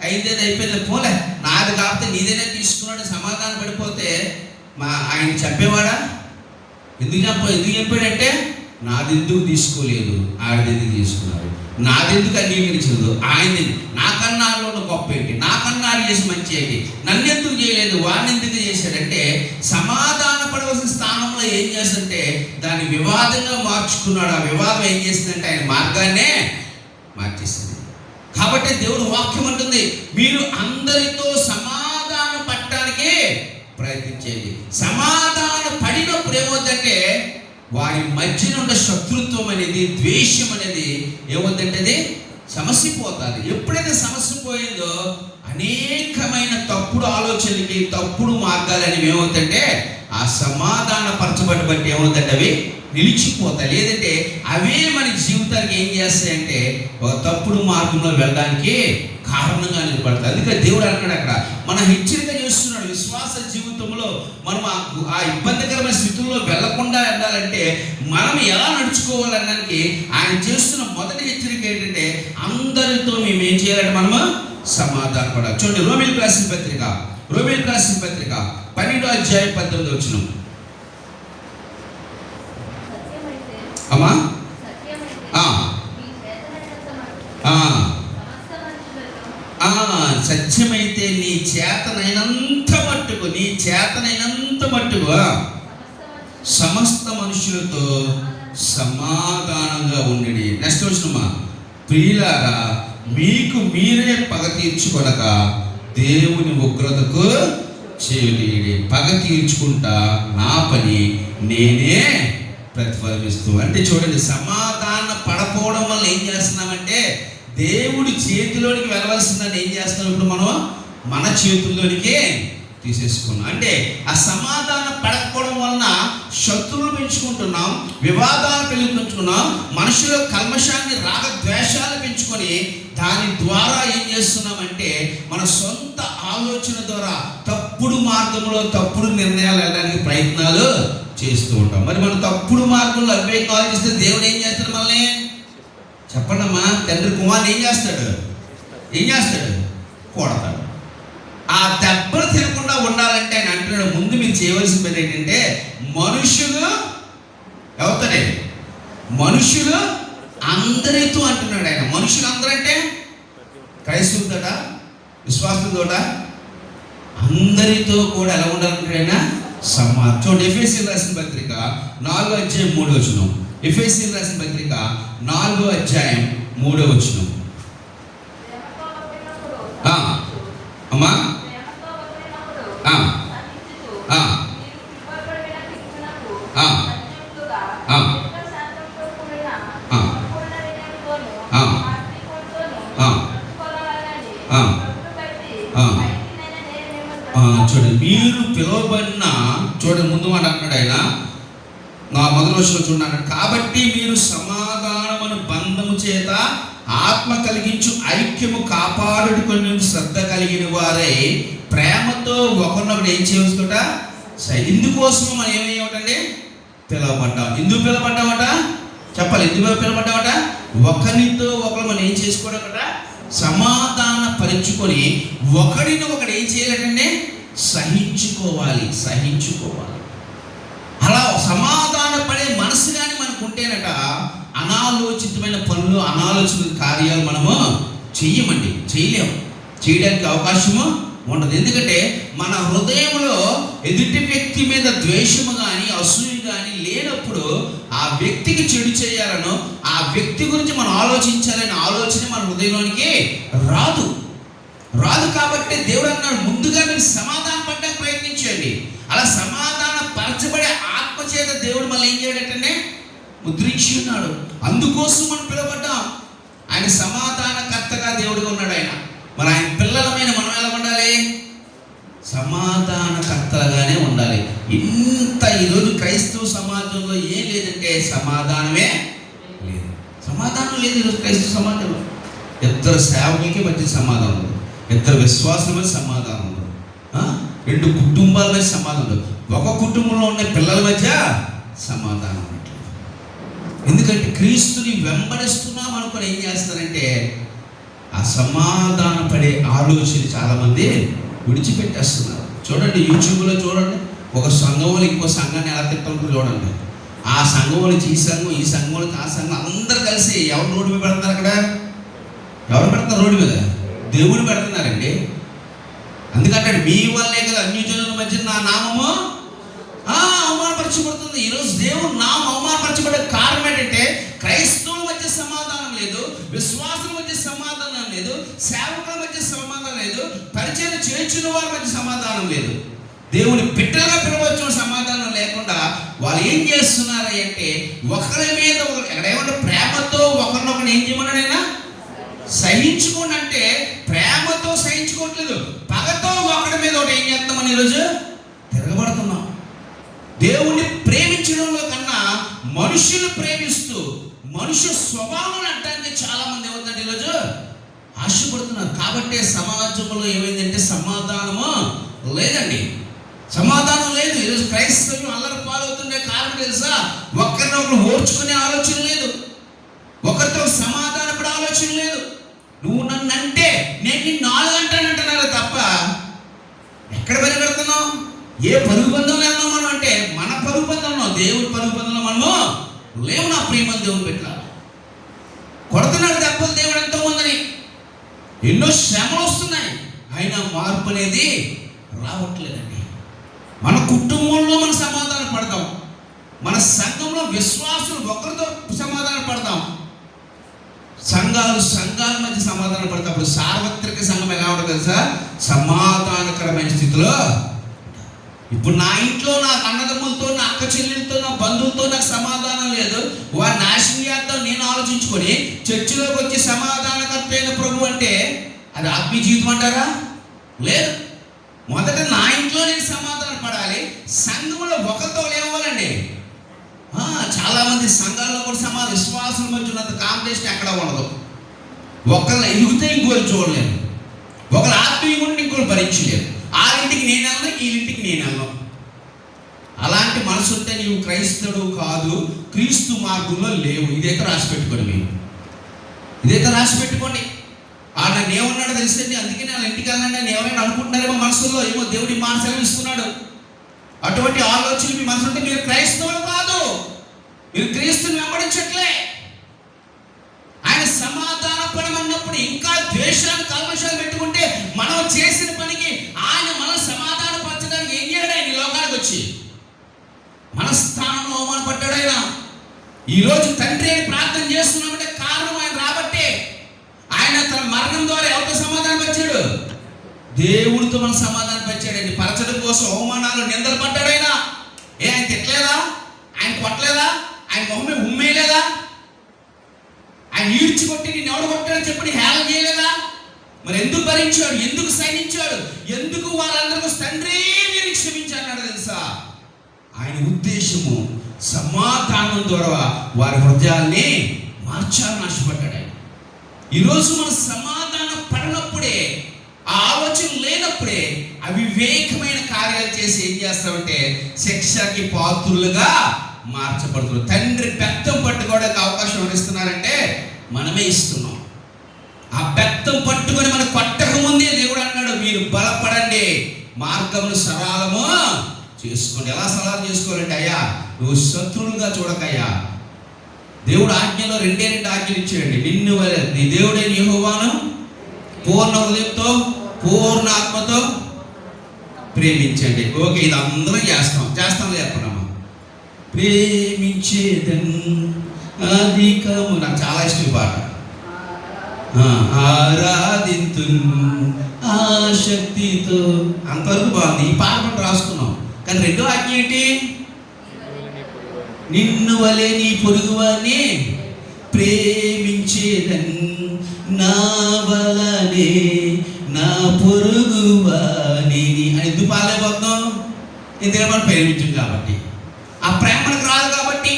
అయిపోయింది పోలే, నాది కాకపోతే నీదైనా తీసుకున్నాడు సమాధానం పడిపోతే ఆయన చెప్పేవాడా? ఎందుకు చెప్పాడంటే నాదెందుకు తీసుకోలేదు, ఆడిదెందుకు తీసుకున్నారు, నాదెందుకు అంగీకరించదు, ఆయన నాకన్నా ఉన్న గొప్ప ఏంటి, నాకన్నా చేసి మంచి ఏంటి, నన్ను ఎందుకు చేయలేదు, వాడిని ఎందుకు చేశాడంటే సమాధాన పడవలసిన స్థానంలో ఏం చేస్తుంటే దాన్ని వివాదంగా మార్చుకున్నాడు. ఆ వివాదం ఏం చేసిందంటే ఆయన మార్గాన్నే మార్చేసింది. కాబట్టి దేవుడు వాక్యం అంటుంది, మీరు అందరితో సమాధాన పడటానికి ప్రయత్నించేది. సమాధాన పడినప్పుడు ఏమవుతుందంటే వారి మధ్యన ఉన్న శత్రుత్వం అనేది, ద్వేషం అనేది ఏమవుతుందంటే అది సమస్య పోతుంది. ఎప్పుడైతే సమస్య పోయిందో అనేకమైన తప్పుడు ఆలోచనలకి, తప్పుడు మార్గాలు అనేవి ఏమవుతుందంటే ఆ సమాధాన పరచబడి బట్టి ఏమవుతుందంటే అవి నిలిచిపోతాయి. లేదంటే అవే మన జీవితానికి ఏం చేస్తాయంటే ఒక తప్పుడు మార్గంలో వెళ్ళడానికి కారణంగా నిలబడతాయి. అందుకే దేవుడు అంటున్నాడు అక్కడ, మన హెచ్చరిక చేస్తున్నాడు, విశ్వాస జీవితంలో మనం ఆ ఇబ్బందికరమైన స్థితుల్లో వెళ్లకుండా ఉండాలంటే మనం ఎలా నడుచుకోవాలనడానికి ఆయన చేస్తున్న మొదటి హెచ్చరిక ఏంటంటే అందరితో మేము ఏం చేయాలంటే మనము సమాధానపడాలి. చూడండి, రోమీయులకు రాసిన పత్రిక 12వ అధ్యాయం 18వ వచనం. అమ్మా సత్యమైతే నీ చేతనైనంత మట్టుకు సమస్త మనుషులతో సమాధానంగా ఉండి. నెక్స్ట్ వచనమా, ప్రియులారా మీకు మీరే పగ తీర్చుకొనక దేవుని ఉగ్రతకు చేయుడి. పగ తీర్చుకుంటా నా పని నేనే ప్రతిఫలమిస్తూ. అంటే చూడండి, సమాధాన పడపోవడం వల్ల ఏం చేస్తున్నామంటే దేవుడి చేతిలోనికి వెళ్ళవలసిందని ఏం చేస్తున్నాం, ఇప్పుడు మనం మన చేతుల్లోనికే తీసేసుకున్నాం. అంటే ఆ సమాధాన పడకపోవడం వలన శత్రువులు పెంచుకుంటున్నాం, వివాదాలు పెంచుకున్నాం, మనుషుల కల్మషాన్ని, రాగ ద్వేషాలు పెంచుకొని దాని ద్వారా ఏం చేస్తున్నామంటే మన సొంత ఆలోచన ద్వారా తప్పుడు మార్గంలో తప్పుడు నిర్ణయాలు వెళ్ళడానికి ప్రయత్నాలు చేస్తూ ఉంటాం. మరి మనం తప్పుడు మార్గంలో అవివేకాలు చేస్తే దేవుడు ఏం చేస్తాడు మనల్ని? చెప్పండమ్మా. తండ్రి కుమారుని ఏం చేస్తాడు? కొడతాడు. ఆ దెబ్బలు తినకుండా ఉండాలంటే ఆయన అంటున్నాడు, ముందు మీరు చేయవలసిన పని ఏంటంటే మనుషులు అందరితో అంటున్నాడు ఆయన. మనుషులందరూ అంటే క్రైస్తవులతోట, విశ్వాసులతోట, అందరితో కూడా ఎలా ఉండాలంటే ఆయన చూడండి. ఎఫెసీయులకు రాసిన పత్రిక 4:3. ఎఫెసీయులకు రాసిన పత్రిక 4:3. అమ్మా చూడండి, మీరు పిలువబడిన, చూడండి ముందు మాట అంటున్నాడు ఆయన, నా మొదటి వర్షంలో చూడండి, కాబట్టి మీరు సమాధానమును బంధము చేత ఆత్మ కలిగించు ఐక్యము కాపాడుకొని శ్రద్ధ కలిగిన వారై ప్రేమతో ఒకరినొకరు ఏం చేయవచ్చుట. ఇందుకోసం మనం ఏమయ్యామంటే పిలవబడ్డాం. ఎందుకు పిలవబడ్డామట చెప్పాలి. ఎందుకు పిలవబడ్డామట? ఒకరితో ఒకరు మనం ఏం చేసుకోవడం, సమాధాన పరుచుకొని ఒకడిని ఒకడు ఏం చేయాలంటే సహించుకోవాలి. అలా సమాధాన పడే మనసు కానీ మనకు ఉంటేనట అనాలోచితమైన పనులు, అనాలోచిత కార్యాలు మనము చేయలేము. చేయడానికి అవకాశము ఉండదు. ఎందుకంటే మన హృదయంలో ఎదుటి వ్యక్తి మీద ద్వేషము కానీ అసూయ కానీ లేనప్పుడు ఆ వ్యక్తికి చెడు చేయాలనో ఆ వ్యక్తి గురించి మనం ఆలోచించాలనే ఆలోచన మన హృదయంలోనికి రాదు. కాబట్టి దేవుడు అన్నాడు, ముందుగా మీరు సమాధాన పడడానికి ప్రయత్నించండి. అలా సమాధాన పరచబడే ఆత్మచేత దేవుడు మళ్ళీ ఏం చేయడంటే ముద్రించి ఉన్నాడు. అందుకోసం మనం పిలువబడ్డాం. ఆయన సమాధానకర్తగా దేవుడుగా ఉన్నాడు ఆయన. మరి ఆయన పిల్లలమైన మనం ఎలా ఉండాలి? సమాధానకర్తలుగానే ఉండాలి. ఈరోజు క్రైస్తవ సమాజంలో ఏం లేదంటే సమాధానమే లేదు. సమాధానం లేదు ఈరోజు క్రైస్తవ సమాజంలో. ఇద్దరు సేవకులకి మధ్య సమాధానం ఉంది, ఇద్దరు విశ్వాసుల మధ్య సమాధానం ఉంది, రెండు కుటుంబాల మధ్య సమాధానం ఉంది, ఒక కుటుంబంలో ఉన్న పిల్లల మధ్య సమాధానం ఉండట్లేదు. ఎందుకంటే క్రీస్తుని వెంబడిస్తున్నాం అనుకుని ఏం చేస్తారంటే ఆ సమాధాన పడే ఆలోచన చాలామంది విడిచిపెట్టేస్తున్నారు. చూడండి, యూట్యూబ్లో చూడండి, ఒక సంఘంలో ఇంకో సంఘాన్ని ఎలా తింటుంటారు చూడండి. ఆ సంఘం నుంచి ఈ సంఘం, ఈ సంఘం నుంచి ఆ సంఘం, అందరు కలిసి ఎవరు రోడ్డు మీద పెడుతున్నారు? అక్కడ ఎవరు పెడుతున్నారు రోడ్డు మీద? దేవుడు పెడుతున్నారండి. అందుకంటే మీ వల్లే కదా అన్యజనుల మధ్య నా నామము అవమానపరచబడుతుంది. ఈరోజు దేవుడు నామం అవమానపరచబడే కారణం ఏంటంటే క్రైస్తవుల మధ్య సమాధానం లేదు, విశ్వాసుల మధ్య సమాధానం లేదు, సేవకుల మధ్య సమాధానం లేదు, పరిచయం చేర్చిన వారి మధ్య సమాధానం లేదు. దేవుని బిడ్డలుగా పిలవచ్చు సమాధానం లేకుండా వాళ్ళు ఏం చేస్తున్నారు అంటే ఒకరి మీద ఒకరు ఎక్కడేమంటే ప్రేమతో ఒకరినొకరు ఏం చేయమన్నాడైనా సహించుకోండి అంటే ప్రేమతో సహించుకోవట్లేదు, పగతో ఒకరి మీద ఒకటి ఏం చేస్తామని ఈరోజు తిరగబడుతున్నాం. దేవుణ్ణి ప్రేమించడంలో కన్నా మనుషులు ప్రేమిస్తూ మనుషు స్వభావం అంటానికి చాలా మంది ఏమవుతుందంటే ఈరోజు ఆశపడుతున్నారు. కాబట్టి సమాజంలో ఏమైందంటే సమాధానము లేదండి, సమాధానం లేదు. ఈరోజు క్రైస్తవులు అల్లరి పాలవుతుండే కారణం తెలుసా? ఒకరినొకరు ఓర్చుకునే ఆలోచన లేదు, ఒకరితో సమాధానపడే ఆలోచన లేదు. నువ్వు నన్ను అంటే నేను నిన్ను 4 అంటానంటున్నారు తప్ప ఎక్కడ పరిగెడుతున్నావు? ఏ పరుగు బంధంలో ఉన్నాం మనం అంటే మన పరుగు బంధంలో, దేవుడి పరుగు బంధంలో మనము లేవు. నా ప్రియమైన దేవుని పెట్టాలి కొడుతున్నాడు దెబ్బలు దేవుడు ఎంతో మందిని, ఎన్నో శ్రమలు వస్తున్నాయి, అయినా మార్పు అనేది రావట్లేదండి. మన కుటుంబంలో మనం సమాధాన పడతాం, మన సంఘంలో విశ్వాసులు ఒకరితో సమాధాన పడతాం, సంఘాల మధ్య సమాధాన పడతాం. సార్వత్రిక సంఘం ఎలా ఉంటుంది తెలుసా? సమాధానకరమైన స్థితిలో. ఇప్పుడు నా ఇంట్లో నా అన్నదమ్ములతో, నా అక్క చెల్లెలతో, నా బంధువులతో నాకు సమాధానం లేదు, వారి నాశనం చేద్దాం నేను ఆలోచించుకొని చర్చిలోకి వచ్చి సమాధానకర్త అయిన ప్రభు అంటే అది ఆత్మీయ జీవితం అంటారా? లేదు. మొదట నా ఇంట్లో నేను సమాధాన పడాలి, సంఘంలో ఒకరితో లేవాలండి. చాలా మంది సంఘాల్లో కూడా విశ్వాసం మధ్య ఉన్నంత కాంపిటీషన్ ఎక్కడ ఉండదు. ఒకళ్ళు ఎదుగుతే ఇంకోరు చూడలేరు, ఒకరు ఆత్మీయంగా ఉంటే ఇంకోరు భరించలేరు. ఆ ఇంటికి నేను వెళ్ళను, ఈ ఇంటికి నేను వెళ్ళను. అలాంటి మనసు ఉంటే నీవు క్రైస్తవుడు కాదు, క్రీస్తు మార్గంలో లేవు. ఇదైతే రాసి పెట్టుకోండి, మీరు ఇదైతే రాసి పెట్టుకోండి. నన్ను ఏమన్నాడో తెలిసింది, అందుకే నేను ఇంటికి వెళ్ళండి అని ఎవరైనా అనుకుంటున్నారేమో మనసులో, ఏమో దేవుడి మాట సెలవిస్తున్నాడు. అటువంటి ఆలోచనలు మీ మనసు ఉంటే మీరు క్రైస్తవులు కాదు, మీరు క్రీస్తుని వెంబడించట్లే. ద్వేషాలు కల్మషాలు పెట్టుకుంటే మనం చేసిన పనికి ఆయన మనం సమాధాన పరచడానికి ఏం చేయడు? ఆయన ఈ లోకానికి వచ్చి మన స్థానంలో అవమానపడ్డాడు. ఆయన ఈరోజు తండ్రి అని ప్రార్థన చేస్తున్నామంటే కారణం ఆయన రాబట్టే. ఆయన తన మరణం ద్వారా ఎవరితో సమాధానం పరిచాడు? దేవుడితో మన సమాధానం పరిచాడండి. పరచడం కోసం అవమానాలు నిందలు పడ్డాడు. ఆయన తిట్టలేదా? ఆయన కొట్టలేదా? ఆయన మొహమే ఉమ్మేయలేదా? ఆయన ఈడ్చి కొట్టి నేను ఎవడు కొట్టాడని చెప్పి హేళన చేయలేదా? మరి ఎందుకు భరించాడు? ఎందుకు సహించాడు? ఎందుకు వారందరూ తండ్రి మీరు క్షమించాడు తెలుసా? ఆయన ఉద్దేశము సమాధానం ద్వారా వారి హృదయాల్ని మార్చాలని ఆశపడ్డాడు ఆయన. ఈరోజు మనం సమాధానం పడినప్పుడే, ఆ ఆలోచన లేనప్పుడే అవివేకమైన కార్యాలు చేసి ఏం చేస్తామంటే శిక్షకి పాత్రులుగా మార్చబడుతున్నారు. తండ్రి బెత్తం పట్టుకోవడానికి అవకాశం ఇస్తున్నారంటే మనమే ఇస్తున్నాం. ఆ బెత్తం పట్టుకొని మనం కొట్టక ముందే దేవుడు అన్నాడు, మీరు బలపడండి, మార్గమును సరళము చేసుకోండి. ఎలా సరళం చేసుకోవాలంటే, అయ్యా నువ్వు శత్రువులుగా చూడకయ్యా. దేవుడు ఆజ్ఞలో రెండే ఆజ్ఞలు ఇచ్చాడండి. నిన్ను నీ దేవుడైన యెహోవాను పూర్ణ హృదయంతో పూర్ణ ఆత్మతో ప్రేమించండి. ఓకే, ఇది అందరం చేస్తాం చెప్పనమ్మా. ప్రేమించేదన్ అధికము, నాకు చాలా ఇష్టం పాట. ఆరాధింతు ఆశక్తితో, అంతవరకు బాగుంది. ఈ పాట మనం రాసుకున్నాం. కానీ రెండో ఆజ్ఞ ఏంటి? నిన్ను వలె నీ పొరుగువాన్ని ప్రేమించేదన్, నా వలనే నా పొరుగువాని అని ఎందుకు పాలేపోతున్నాం? ఎందుకంటే మనం ప్రేమించాం కాబట్టి. ఆ ప్రేమకు రాదు కాబట్టి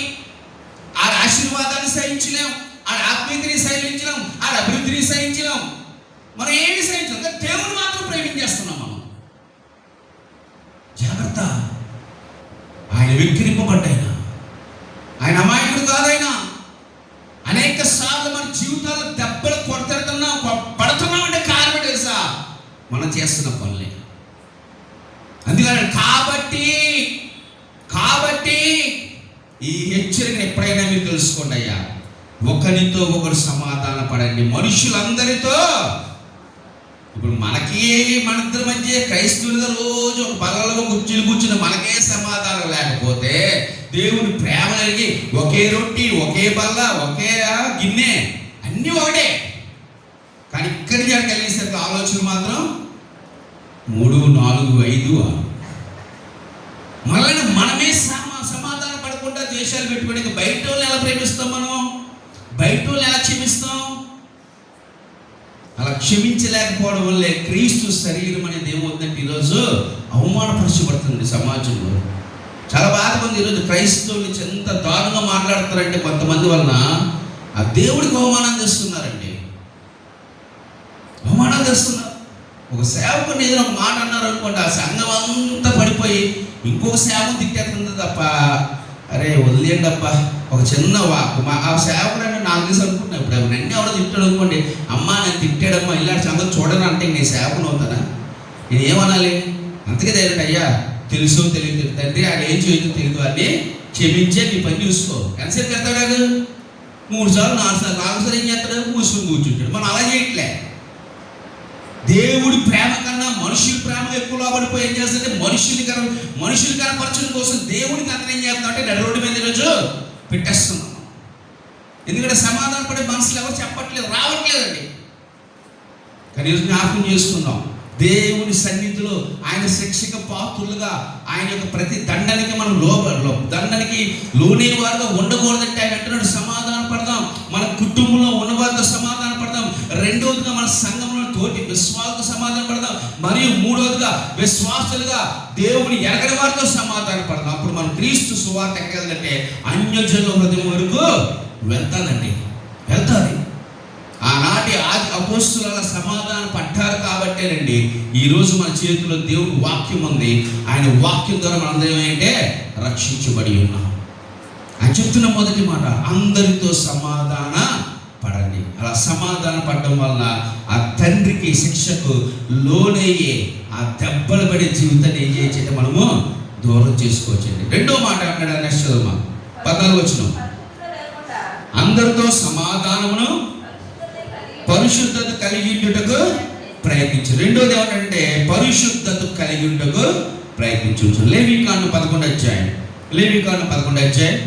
ఆ ఆశీర్వాదాన్ని సహించలేం, ఆ ఆత్మీయతని సహించలేం, ఆ అభివృద్ధిని సహించలేం, మనం ఏమి సహించలేం. దేవుని మాత్రం ప్రేమించేస్తున్నాం మనం. జాగ్రత్త. ఆయన విక్రింపబడ్డాయన, ఆయన అమాయకుడు కాదైనా. అనేక సార్లు మన జీవితాల్లో దెబ్బలు పడుతున్నాం అంటే కారణం తెలుసా? మనం చేస్తున్న పనులే. అందుకని కాబట్టి ఈ హెచ్చరికను ఎప్పుడైనా మీరు తెలుసుకోండి అయ్యా. ఒకరితో ఒకరు సమాధాన పడండి. మనుషులందరితో, ఇప్పుడు మనకి మనిద్దరి మధ్య క్రైస్తవులుగా రోజు ఒక బల్లలో కూర్చుని మనకే సమాధానం లేకపోతే, దేవుని ప్రేమ కలిగి ఒకే రొట్టి, ఒకే బల్ల, ఒకే గిన్నె, అన్నీ ఒకటే. కానీ ఇక్కడి నుంచి కలిగేసరికి ఆలోచన మాత్రం 3, 4, 5, 6. మళ్ళీ మనమే సమాధానం పడకుండా ద్వేషాలు పెట్టుకుని బయట వాళ్ళని ఎలా ప్రేమిస్తాం? మనం బయట వాళ్ళని ఎలా క్షమిస్తాం? అలా క్షమించలేకపోవడం వల్లే క్రీస్తు శరీరం అనేది ఏమవుతుందంటే ఈరోజు అవమానపరచబడుతుంది సమాజంలో. చాలా బాధగా ఉంది. ఈరోజు క్రైస్తవులు ఎంత దారుణంగా మాట్లాడతారంటే కొంతమంది వలన ఆ దేవుడికి అవమానం చేస్తున్నారండి. అవమానం చేస్తున్నారు. ఒక సేవకుని ఏదైనా ఒక మాట అన్నారు అనుకోండి, ఆ సంఘం అంతా పడిపోయి ఇంకొక సేవకుని తిట్టేస్తుంది తప్ప, అరే వదిలేయండి అబ్బా, ఒక చిన్న ఆ సేవకుడు అంటే నాకు తెలిసి అనుకుంటున్నా. ఇప్పుడు నన్ను ఎవరో తిట్టాడు అనుకోండి, అమ్మా నేను తిట్టాడమ్మా ఇలాంటి సంగతి చూడను అంటే నేను సేవకుని అవుతానా? నేను ఏమనాలి? అంతకే ధైర్యం, అయ్యా తెలుసో తెలియదు తండ్రి, ఆయన ఏం చేయదో తెలియదు, అని క్షమించే నీ పని చూసుకో. ఎంతసేపు పెడతాడు? 3 సార్లు 4 సార్లు 4 సార్లు ఏం చేస్తాడు? మూసుకొని కూర్చుంటాడు. మనం అలా చేయట్లే. దేవుడి ప్రేమ కన్నా మనుషుల ప్రేమ ఎక్కువ లోబడిపోయి ఏం చేస్తుంటే మనుషులు కనపరచడం కోసం దేవుడికి అతను ఏం చేస్తున్నాం అంటే రోడ్డు మీద ఈరోజు పెట్టేస్తున్నాం. ఎందుకంటే సమాధాన పడే మనసులు ఎవరు చెప్పట్లేదు, రావట్లేదండి. కానీ ఈరోజు జ్ఞాపకం చేసుకుందాం, దేవుని సన్నిధిలో ఆయన శిక్షక పాత్రులుగా, ఆయన యొక్క ప్రతి దండనికి మనం దండనికి లోనే వారుగా ఉండకూడదంటే ఆయన అంటున్నాడు సమాధాన పడదాం. మన కుటుంబంలో ఉన్నవారితో సమాధాన పడదాం. రెండవదిగా మన సంఘంలో తోటి విశ్వాసులతో సమాధాన పడదాం. మరియు మూడవదిగా విశ్వాసులుగా దేవుని ఎరగని వారితో సమాధాన పడదాం. అప్పుడు మనం క్రీస్తు సువార్త ఎక్కగలంటే అన్యజనుల హృదయం వరకు వెళ్తాది. ఆనాటి ఆది అపోస్తుల సమాధానం పడ్డారు కాబట్టేనండి ఈరోజు మన చేతిలో దేవుడి వాక్యం ఉంది. ఆయన వాక్యం ద్వారా మనందరం ఏంటంటే రక్షించబడి ఉన్నాం. ఆయన చెప్తున్న మొదటి మాట, అందరితో సమాధాన పడండి. అలా సమాధాన పడడం వలన ఆ తండ్రికి శిక్షకు లోనయ్యే ఆ దెబ్బలు పడే జీవితాన్ని ఏం చేయొచ్చంటే మనము దూరం చేసుకోవచ్చండి. రెండో మాట అన్నాడు, నెక్స్ట్ 14వ వచనం, అందరితో సమాధానమును పరిశుద్ధత కలిగి ఉండుటకు ప్రయత్నించు. రెండోది ఏమంటే పరిశుద్ధత కలిగి ఉండుటకు ప్రయత్నించు. లేవీకాండం 11 అధ్యాయం. లేవీకాండం 11 అధ్యాయం.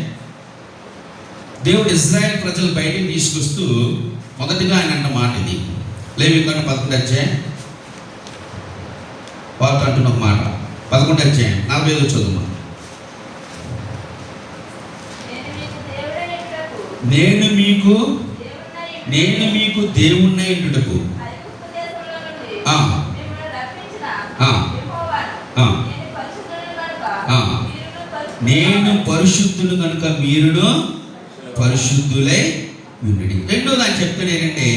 దేవుడు ఇజ్రాయెల్ ప్రజలు బయటికి తీసుకొస్తూ మొదటిగా ఆయన అన్న మాట ఇది. లేవీకాండం 11 అధ్యాయం వార్త అంటున్న ఒక మాట. 11 అధ్యాయం 45 చదువు. నేను మీకు దేవుణ్ణి ఉండుటకు నేను పరిశుద్ధులు కనుక మీరును పరిశుద్ధులై ఉండుడి. రెండోది ఆయన చెప్తాడు ఏంటంటే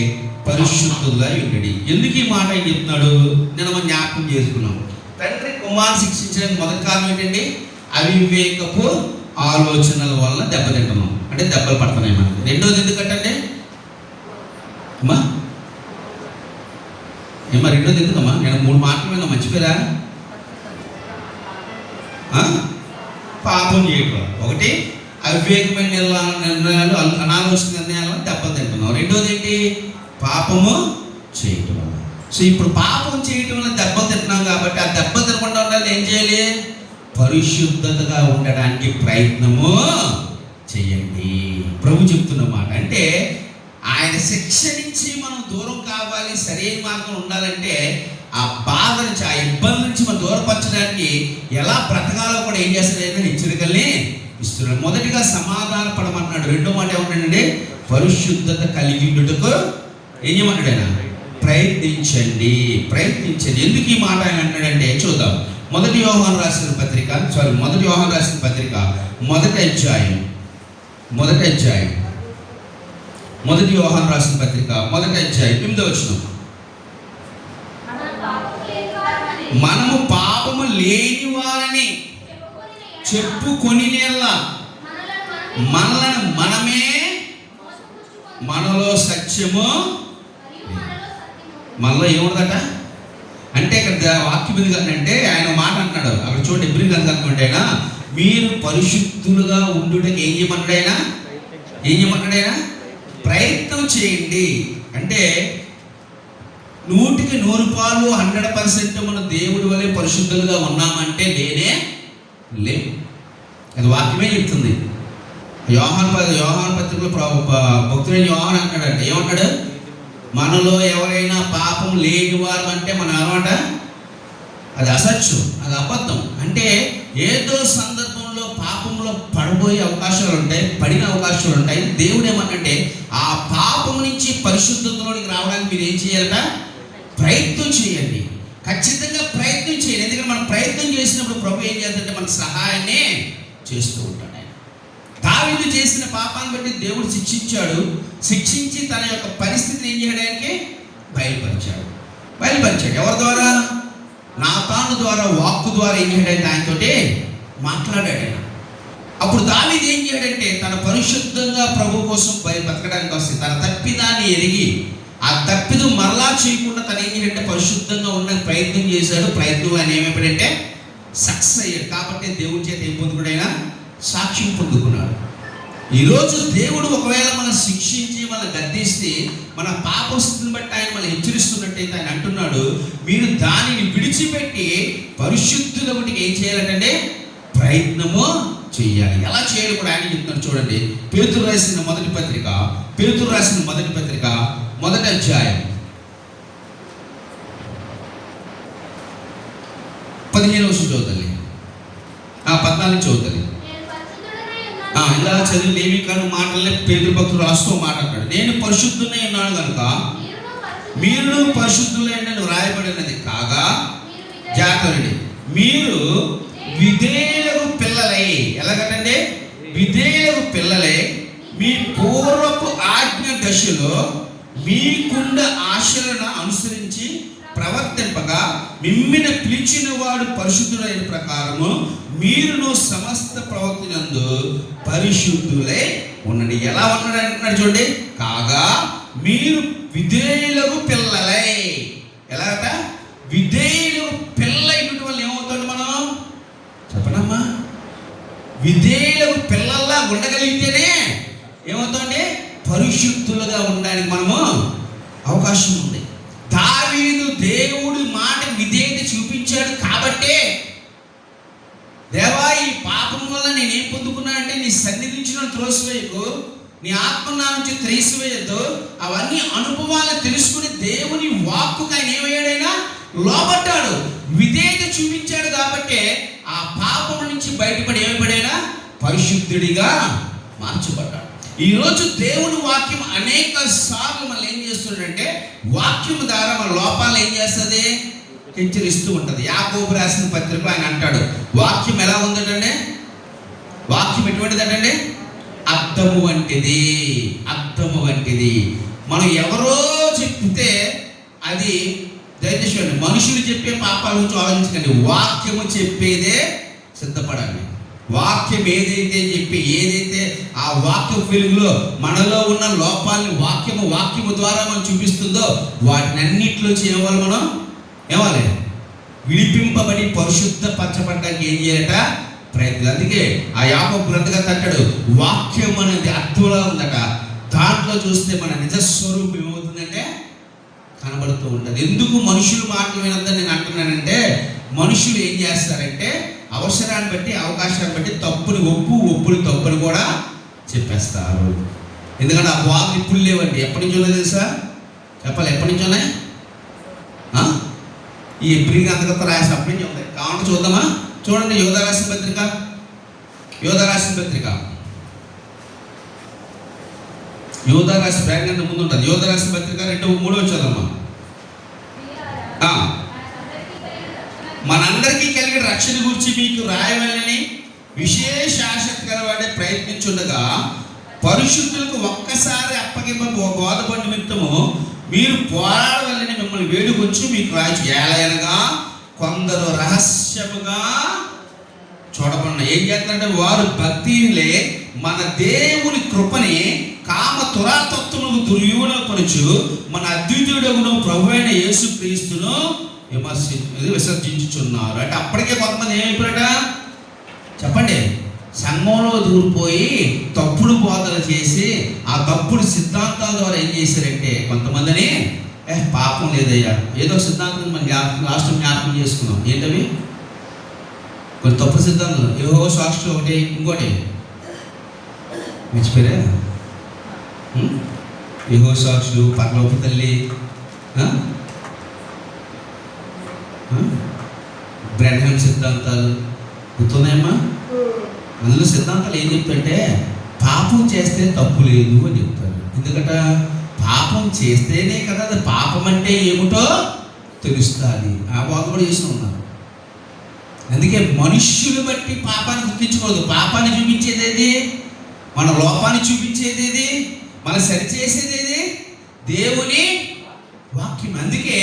పరిశుద్ధులై ఉండుడి. ఎందుకు ఈ మాట ఆయన చెప్తున్నాడు? నేను మనం జ్ఞాపకం చేసుకున్నాం. తండ్రి కుమారుని శిక్షించడానికి మొదటి కారణం ఏంటండి? అవివేకపు ఆలోచనల వల్ల దెబ్బతింటున్నాం, అంటే దెబ్బలు పడుతున్నాయి మనకి. రెండోది ఎందుకంటే అమ్మా రెండోది ఎందుకమ్మా? నేను 3 మాటలు విన్నా, మర్చిపోయారా? పాపం చేయడం ఒకటి, అవివేకమైన నిర్ణయాలు, అనాలోచన నిర్ణయాలు దెబ్బలు తింటున్నాం. రెండోది ఏంటి? పాపము చేయటం వల్ల. సో ఇప్పుడు పాపం చేయటం వల్ల దెబ్బలు తింటున్నాం కాబట్టి ఆ దెబ్బలు తినకుండా ఉండాలి. ఏం చేయాలి? పరిశుద్ధతగా ఉండడానికి ప్రయత్నము చేయండి. ప్రభు చెప్తున్న మాట అంటే ఆయన శిక్ష నుంచి మనం దూరం కావాలి, సరైన మార్గం ఉండాలంటే ఆ బాధ నుంచి, ఆ ఇబ్బంది నుంచి మనం దూరపరచడానికి ఎలా బ్రతకాలో కూడా ఏం చేస్తాడు? హెచ్చరికల్ని ఇస్తున్నాడు. మొదటిగా సమాధాన పడమన్నాడు. రెండో మాట ఏమన్నాడండి? పరిశుద్ధత కలిగి ఉండుటకు ఏం చేయమన్నాడు ఆయన? ప్రయత్నించండి. ఎందుకు ఈ మాట ఆయన అంటాడంటే చూద్దాం. మొదటి యోహాను రాసిన పత్రిక మొదటి అధ్యాయం మొదటి యోహాను రాసిన పత్రిక 8వ వచనం. మనము పాపము లేని వారని చెప్పుకొని మనలను మనమే మనలో సత్యము, మనలో ఏముందట అంటే ఇక్కడ వాక్యం మీద అంటే ఆయన మాట అంటున్నాడు. అక్కడ చూడండి, ఎబ్రిల్ అనుకోండి, ఆయన మీరు పరిశుద్ధులుగా ఉండుటకి ఏం చేయమన్నాడు ఆయన? ప్రయత్నం చేయండి. అంటే 100% 100% మన దేవుడి వలె పరిశుద్ధులుగా ఉన్నామంటే లేవు. అది వాక్యమే చెప్తుంది. యోహాను పత్రికలో భక్తుడైన యోహాను అంటాడంటే ఏమంటాడు? మనలో ఎవరైనా పాపం లేని వారు అంటే మనం అనమాట, అది అసత్యం, అది అబద్ధం. అంటే ఏదో సందర్భంలో పాపంలో పడిన అవకాశాలు ఉంటాయి. దేవుడు ఏమన్నంటే ఆ పాపం నుంచి పరిశుద్ధతలోనికి రావడానికి మీరు ఏం చేయాలట? ప్రయత్నం చేయండి. ఖచ్చితంగా ప్రయత్నం చేయండి. ఎందుకంటే మనం ప్రయత్నం చేసినప్పుడు ప్రభు ఏం చేయాలంటే మనకు సహాయాన్ని చేస్తూ ఉంటాడు. దావీదు చేసిన పాపాన్ని బట్టి దేవుడు శిక్షించి తన యొక్క పరిస్థితిని ఏం చేయడానికి బయలుపరిచాడు. ఎవరి ద్వారా? నాతాను ద్వారా, వాక్కు ద్వారా ఏం చేయడానికి ఆయనతోటి మాట్లాడాడు. అప్పుడు దావీదు ఏం చేయడంటే తన పరిశుద్ధంగా ప్రభు కోసం బతకడానికి వస్తే తన తప్పిదాన్ని ఎరిగి ఆ తప్పిదం మరలా చేయకుండా తను ఏం చేయాలంటే పరిశుద్ధంగా ఉండడానికి ప్రయత్నం చేశాడు. ప్రయత్నం ఆయన ఏమైపోయాడంటే సక్సెస్ అయ్యాడు. కాబట్టి దేవుడి చేత ఏం పొందుకుడైనా సాక్ష్యం పొందుకున్నాడు. ఈరోజు దేవుడు ఒకవేళ మనం శిక్షించి మనం గద్దిస్తే మన పాపస్థితిని బట్టి ఆయన మనం హెచ్చరిస్తున్నట్టయితే ఆయన అంటున్నాడు, మీరు దానిని విడిచిపెట్టి పరిశుద్ధుల ఒకటికి ఏం చేయాలంటే ప్రయత్నము చేయాలి. ఎలా చేయాలి కూడా ఆయన చెప్తున్నాడు. చూడండి, పేతురు రాసిన మొదటి పత్రిక మొదటి అధ్యాయం 15వ చదువుతుంది, 14 చదువుతుంది. ఇలా చదివి లేవీకాండం మాటలనే పేతురు భక్తుడు రాస్తూ మాట్లాడాడు. నేను పరిశుద్ధునై ఉన్నాను కనుక మీరు పరిశుద్ధులై ఉండండి వ్రాయబడినది కాగా, జాగ్రత్త, మీరు విధేయులకు పిల్లలై, ఎలాగంటే విధేయులకు పిల్లలై మీ పూర్వపు ఆజ్ఞ దశలో మీకున్న ఆశలను అనుసరించి ప్రవర్తింపగా మిమ్మిని పిలిచిన వాడు పరిశుద్ధులైన ప్రకారము మీరును సమస్త ప్రవర్తనందు పరిశుద్ధులై ఉండండి. ఎలా ఉన్నాడు అంటున్నాడు చూడండి. కాగా మీరు విధేయులకు పిల్లలై, ఎలాగట? విధేయులకు పిల్లైనటువంటి వాళ్ళు ఏమవుతాడు? మనం చెప్పనమ్మా, విధేయులకు పిల్లల్లా ఉండగలిగితేనే ఏమవుతాండి? పరిశుద్ధులుగా ఉండడానికి మనము అవకాశం ఉంది. దావీదు దేవుడి మాట విధేయత చూపించాడు కాబట్టే, దేవా ఈ పాపం వల్ల నేనేం పొందుకున్నానంటే నీ సన్నిధి నుంచి నన్ను త్రోసివేయకు, నీ ఆత్మ నా నుంచి త్రీసివేయద్దు. అవన్నీ అనుభవాలను తెలుసుకుని దేవుని వాక్కుకు ఆయన ఏమయ్యాడైనా లోబడ్డాడు, విధేయత చూపించాడు కాబట్టే ఆ పాపం నుంచి బయటపడి ఏమైపడైనా పరిశుద్ధుడిగా మార్చబడ్డాడు. ఈరోజు దేవుని వాక్యం అనేక సార్లు మనం ఏం చేస్తుందంటే వాక్యం ద్వారా మన లోపాలను ఏం చేస్తుంది, హెచ్చరిస్తూ ఉంటుంది. యాకోబు రాసిన పత్రికలో ఆయన అంటాడు, వాక్యం ఎలా ఉందంటే, వాక్యం ఎటువంటిదంటే అద్దము వంటిది, అద్దము వంటిది. మనం ఎవరో చెప్తే అది దయచేసి మనుషులు చెప్పే పాపాల నుంచి ఆలోచించకండి, వాక్యము చెప్పేదే సిద్ధపడండి. వాక్యం ఏదైతే ఆ వాక్య వెలుగులో మనలో ఉన్న లోపాలని వాక్యము ద్వారా మనం చూపిస్తుందో వాటిని అన్నింటిలో చేయవాలి, మనం ఏవాలి విడిపింపబడి పరిశుద్ధ పరచబడ్డానికి ఏం చేయాలట, ప్రయత్నం. అందుకే ఆ యాకోబు గ్రంథకర్త అంటాడు, వాక్యం అనేది అర్థంలా ఉందట, దాంట్లో చూస్తే మన నిజ స్వరూపం ఏమవుతుందంటే కనబడుతూ ఉంటుంది. ఎందుకు మనుషులు మాటలు వినద్దని నేను అంటున్నానంటే, మనుషులు ఏం చేస్తారంటే అవసరాన్ని బట్టి అవకాశాన్ని బట్టి ఒప్పుని తప్పుని కూడా చెప్పేస్తారు. ఎందుకంటే ఆ బాధలు ఇప్పుడు లేవండి, ఎప్పటి నుంచో తెలుసా, చెప్పాలి ఎప్పటి నుంచో ఉన్నాయి. ఈ ఏప్రిల్ గ్రంథకర్త రాసిన అప్పటి నుంచి ఉంది. కావాలంటే చూద్దామా, చూడండి యోధ రాసిన పత్రిక బ్యాంక్ అంటే ముందు ఉంటుంది. యోధ రాసిన పత్రిక 2:3 చదవమ్మా. మనందరికీ కలిగిన రక్షణ గురించి మీకు రాయవలని విశేష ఆసక్తి గలవాడే ప్రయత్నించుండగా, పరిశుద్ధులకు ఒక్కసారి బోధపడి నిమిత్తము మీరు పోరాడవలని మిమ్మల్ని వేడుకొచ్చి మీకు రాయచ్చు. ఏలైనగా కొందరు రహస్యముగా చూడబడిన ఏం చేస్తారంటే వారు భక్తిలే మన దేవుని కృపని కామ దురాతత్వమును దుర్యోగపరచు మన అద్వితీయుడగును ప్రభువైన యేసుక్రీస్తును విసర్జించుచున్నారు. అంటే అప్పటికే కొంతమంది ఏమైపోయారట చెప్పండి, సంఘంలో దూరిపోయి తప్పుడు బోధలు చేసి ఆ తప్పుడు సిద్ధాంతాల ద్వారా ఏం చేశారంటే కొంతమందిని పాపం లేదయ్యా, ఏదో సిద్ధాంతం మనం లాస్ట్ జ్ఞాపకం చేసుకున్నాం. ఏంటవి కొన్ని తప్పు సిద్ధాంతం, యెహోవా సాక్షి ఒకటి, ఇంకోటి మర్చిపోయారా, యెహోవా సాక్షులు, పరలోక తల్లి, బ్రెన్హామ్ సిద్ధాంతాలు గుర్తున్నాయమ్మా. అందులో సిద్ధాంతాలు ఏం చెప్తారంటే పాపం చేస్తే తప్పు లేదు అని చెప్తారు. ఎందుకంటే పాపం చేస్తేనే కదా అది పాపం అంటే ఏమిటో తెలుస్తుంది. ఆ బాధ కూడా చేసి ఉన్నారు. అందుకే మనుష్యులు బట్టి పాపాన్ని గుర్తించకూడదు. పాపాన్ని చూపించేది ఏది, మన లోపాన్ని చూపించేది ఏది, మన సరిచేసేది ఏది, దేవుని వాక్యం. అందుకే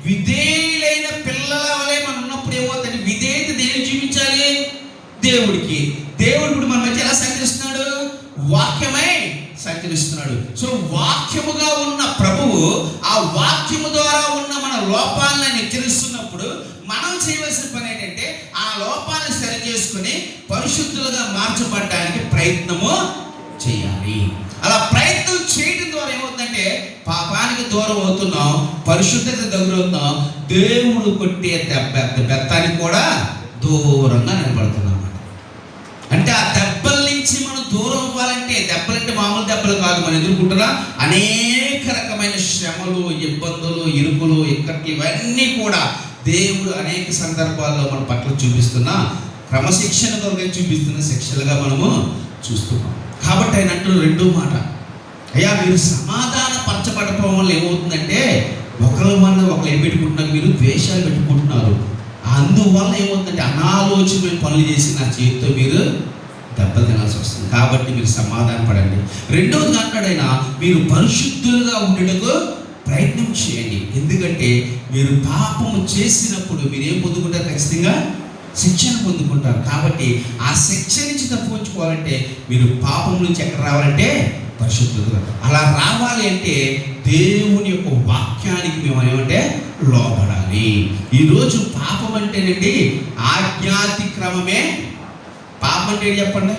విధేయులైన పిల్లల వలె మనం ఉన్నప్పుడు ఏమవుతుంది, విధేయత దేనికి చూపించాలి, దేవుడికి. దేవుడు ఇప్పుడు మన మధ్య ఎలా సంచరిస్తున్నాడు, వాక్యమై సంచరిస్తున్నాడు. సో వాక్యముగా ఉన్న ప్రభువు ఆ వాక్యము ద్వారా ఉన్న మన లోపాలను హెచ్చరిస్తున్నప్పుడు మనం చేయవలసిన పని ఏంటంటే ఆ లోపాలను సరి చేసుకుని పరిశుద్ధులుగా మార్చబడడానికి ప్రయత్నము చేయాలి. అలా ప్రయత్నం చేయడం ద్వారా ఏమవుతుందంటే పాపానికి దూరం అవుతున్నాం, పరిశుద్ధత దగ్గర అవుతున్నాం, దేవుడు కొట్టే బెత్తానికి కూడా దూరంగా నిలబడుతున్నాం. అంటే ఆ దెబ్బల నుంచి మనం దూరం అవ్వాలంటే, దెబ్బలంటే మామూలు దెబ్బలు కాదు, మనం ఎదుర్కొంటున్న అనేక రకమైన శ్రమలు, ఇబ్బందులు, ఇరుకులు, ఇక్కట్లు, ఇవన్నీ కూడా దేవుడు అనేక సందర్భాల్లో మన పట్ల చూపిస్తున్న క్రమశిక్షణ కొరకు చూపిస్తున్న శిక్షలుగా మనము చూస్తున్నాం. కాబట్టి ఆయన అంటున్న రెండో మాట, అయ్యా మీరు సమాధాన పరచబడటం వల్ల ఏమవుతుందంటే ఒకరి వల్ల ఒకరు ఏం పెట్టుకుంటున్నారు, మీరు ద్వేషాలు పెట్టుకుంటున్నారు. అందువల్ల ఏమవుతుందంటే అనాలోచనమైన పనులు చేసి నా చేతితో మీరు దెబ్బలు తినాల్సి వస్తుంది. కాబట్టి మీరు సమాధాన పడండి. రెండవది అంటాడైనా మీరు పరిశుద్ధులుగా ఉండేటకు ప్రయత్నం చేయండి. ఎందుకంటే మీరు పాపము చేసినప్పుడు మీరు ఏం పొందుకుంటారు, ఖచ్చితంగా శిక్షణ పొందుకుంటారు. కాబట్టి ఆ శిక్ష నుంచి తప్పించుకోవాలంటే మీరు పాపం నుంచి ఎక్కడ రావాలంటే పరిశుద్ధులుగా. అలా రావాలి అంటే దేవుని యొక్క వాక్యానికి మేము ఏమంటే లోబడాలి. ఈరోజు పాపం అంటేనండి ఆజ్ఞాతిక్రమమే. పాపం అంటే చెప్పండి,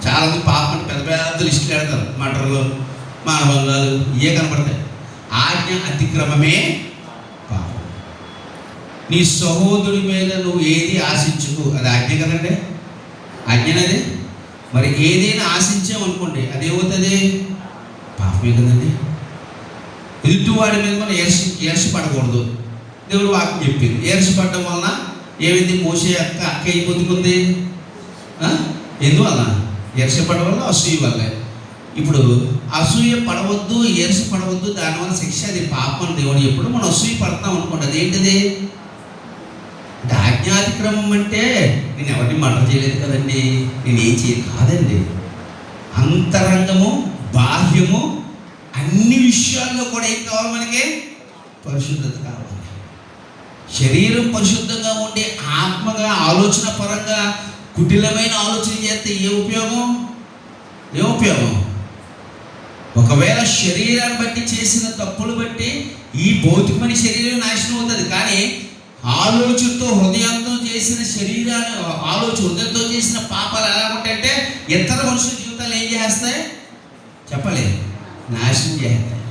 చాలామంది పాపం అంటే పెద్ద పెద్ద లిస్టులు పెడతారు. మానభంగాలు ఇవే కనపడతాయి. ఆజ్ఞ అతిక్రమమే పాపం. నీ సహోదరుడి మీద నువ్వు ఏది ఆశించుకు, అది ఆజ్ఞ కదండి, ఆజ్ఞనది. మరి ఏదైనా ఆశించామనుకోండి అదేమవుతుంది, పాపమే కదండి. ఎదుటివాడి మీద మనం ఏర్షపడకూడదు, దేవుడు వాక్యం చెప్పింది. ఏర్షపడడం వలన ఏమైంది, మోసే అక్క ఏం పొందుకుంది, ఎందువల్ల ఏర్షపడడం వల్ల, అసూయ వల్లే. ఇప్పుడు అసూయ పడవద్దు, ఏర్ష పడవద్దు, దానివల్ల శిక్ష, అది పాపం దేవుడు ఎప్పుడు మనం అసూయ పడతాం అనుకోండి, అదేంటిది ఆజ్ఞాతిక్రమం అంటే నేను ఎవరిని మర్డర్ చేయలేదు కదండి, నేనేం చేయలేదు కాదండి. అంతరంగము బాహ్యము అన్ని విషయాల్లో కూడా ఏం కావాలి మనకి, పరిశుద్ధత కావాలి. శరీరం పరిశుద్ధంగా ఉండి ఆత్మగా ఆలోచన పరంగా కుటిలమైన ఆలోచన చేస్తే ఏ ఉపయోగం, ఏ ఉపయోగం? ఒకవేళ శరీరాన్ని బట్టి చేసిన తప్పులు బట్టి ఈ భౌతికమైన శరీరం నాశనం అవుతుంది, కానీ ఆలోచనతో హృదయంతో చేసిన శరీరాన్ని హృదయంతో చేసిన పాపాలు ఎలా ఉంటాయంటే ఇతర మనుషుల జీవితాలు ఏం చేస్తాయి చెప్పలే, నాశనం చేస్తాయి,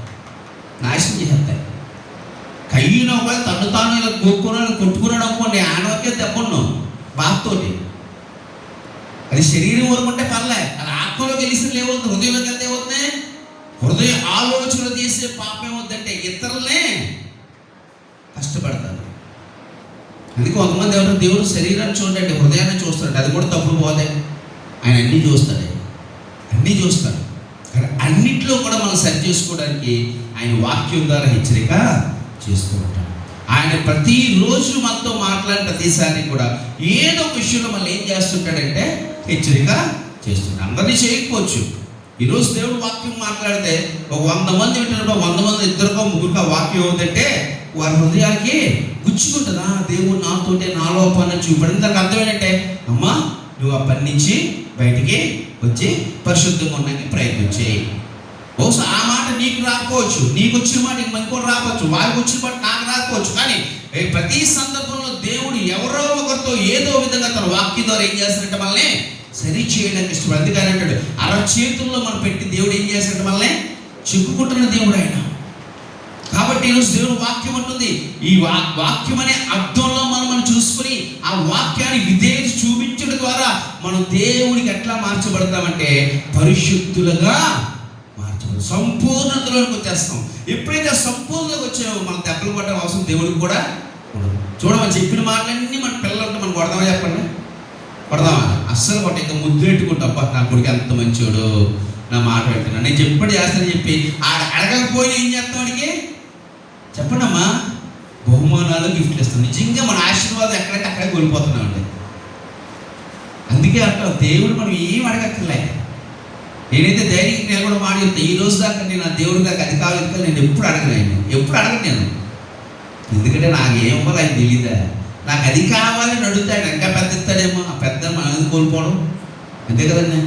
నాశనం చేస్తాయి. కయ్యను ఒకవేళ తను తాను ఇలా కొట్టుకున్నాడు అనుకోండి, ఆనవకే దెబ్బన్నాం బాధతోటి, అది శరీరం వరకు ఉంటే పర్లే, అది ఆత్మలోకి వెళ్ళి లేవద్దు, హృదయంలోకి వెళ్తే ఏమవుతుంది, హృదయ ఆలోచన చేసే పాపం ఏమవుతుందంటే ఇతరులనే కష్టపడతారు. అందుకే కొంతమంది ఎవరు దేవుడు శరీరాన్ని చూడండి, హృదయాన్ని చూస్తాడు, అది కూడా తప్పుడు పోదే, ఆయన అన్నీ చూస్తాడు, అన్నీ చూస్తాడు. కానీ అన్నిట్లో కూడా మనం సరి చేసుకోవడానికి ఆయన వాక్యం ద్వారా హెచ్చరిక చేస్తూ ఉంటాడు. ఆయన ప్రతిరోజు మనతో మాట్లాడిన ప్రతిసారి కూడా ఏదో ఒక విషయంలో మళ్ళీ ఏం చేస్తుంటాడంటే హెచ్చరిక చేస్తుంటాడు. అందరినీ చేయకపోవచ్చు. ఈరోజు దేవుడు వాక్యం మాట్లాడితే ఒక 100 మంది వింటున్నప్పుడు 100 మంది ఇద్దరికో ముగ్గురికో వాక్యం అవుతుంటే వారి హృదయానికి గుచ్చుకుంటుందా, దేవుడు నాతోటే నా లోపాన్ని చూపడం. దానికి అర్థం ఏంటంటే, అమ్మా నువ్వు ఆ పని నుంచి బయటికి వచ్చి పరిశుద్ధంగా ఉండడానికి ప్రయత్నం చేయి. బహుశా ఆ మాట నీకు రాకపోవచ్చు, నీకు వచ్చిన మాట ఇంకోటి రాకపోవచ్చు, వారికి వచ్చిన మాట నాకు రాకపోవచ్చు, కానీ ప్రతి సందర్భంలో దేవుడు ఎవరో ఒకరితో ఏదో విధంగా తన వాక్యం ద్వారా ఏం చేస్తారంటే మనల్ని సరి చేయడానికి ఇష్టపడు. అందుకని అంటాడు, అరచేతుల్లో మనం పెట్టి దేవుడు ఏం చేస్తాడంటే మనల్ని చెప్పుకుంటున్న దేవుడు ఆయన. కాబట్టి ఈరోజు దేవుడు వాక్యం అంటుంది, ఈ వాక్యం అనే అర్థంలో మనం చూసుకుని ఆ వాక్యాన్ని విధేయత చూపించడం ద్వారా మనం దేవుడికి ఎట్లా మార్చబడతామంటే పరిశుద్ధులుగా మార్చబడతాం, సంపూర్ణతలోకి వచ్చేస్తాం. ఎప్పుడైతే సంపూర్ణతలోకి వచ్చామో మనం దెబ్బలు పడడం అవసరం దేవుడికి కూడా ఉండదు. చూడమని చెప్పిన మాటలన్నీ మన పిల్లలంటే మనం కొడదామా చెప్పండి, కొడదామా? అస్సలు కొట్ట, ఇంకా ముద్దు పెట్టుకుంటాం, అబ్బా నా కొడుకు ఎంత మంచోడు, నా మాట పెడుతున్నా, నేను చెప్పండి చేస్తానని చెప్పి అడగకపోయినా ఏం చేస్తాం వాడికి చెప్పండి అమ్మా, బహుమానాలు గిఫ్ట్లు ఇస్తాం. నిజంగా మన ఆశీర్వాదం ఎక్కడంటే అక్కడే కోల్పోతున్నామండి. అందుకే అంటాం దేవుడు మనం ఏం అడగక్కర్లే. నేనైతే ధైర్యం నేను కూడా మాట చెప్తాను, ఈ రోజు దాకా నేను ఆ దేవుడి దాకా అది కావాలి నేను ఎప్పుడు అడగలేను, ఎప్పుడు అడగను నేను. ఎందుకంటే నాకు ఏమవ్వాలి ఆయన తెలియదా, నాకు అది కావాలని అడుగుతాడు, ఇంకా పెద్ద ఇస్తాడేమో, ఆ పెద్ద మనం కోల్పోవడం అంతే కదండి.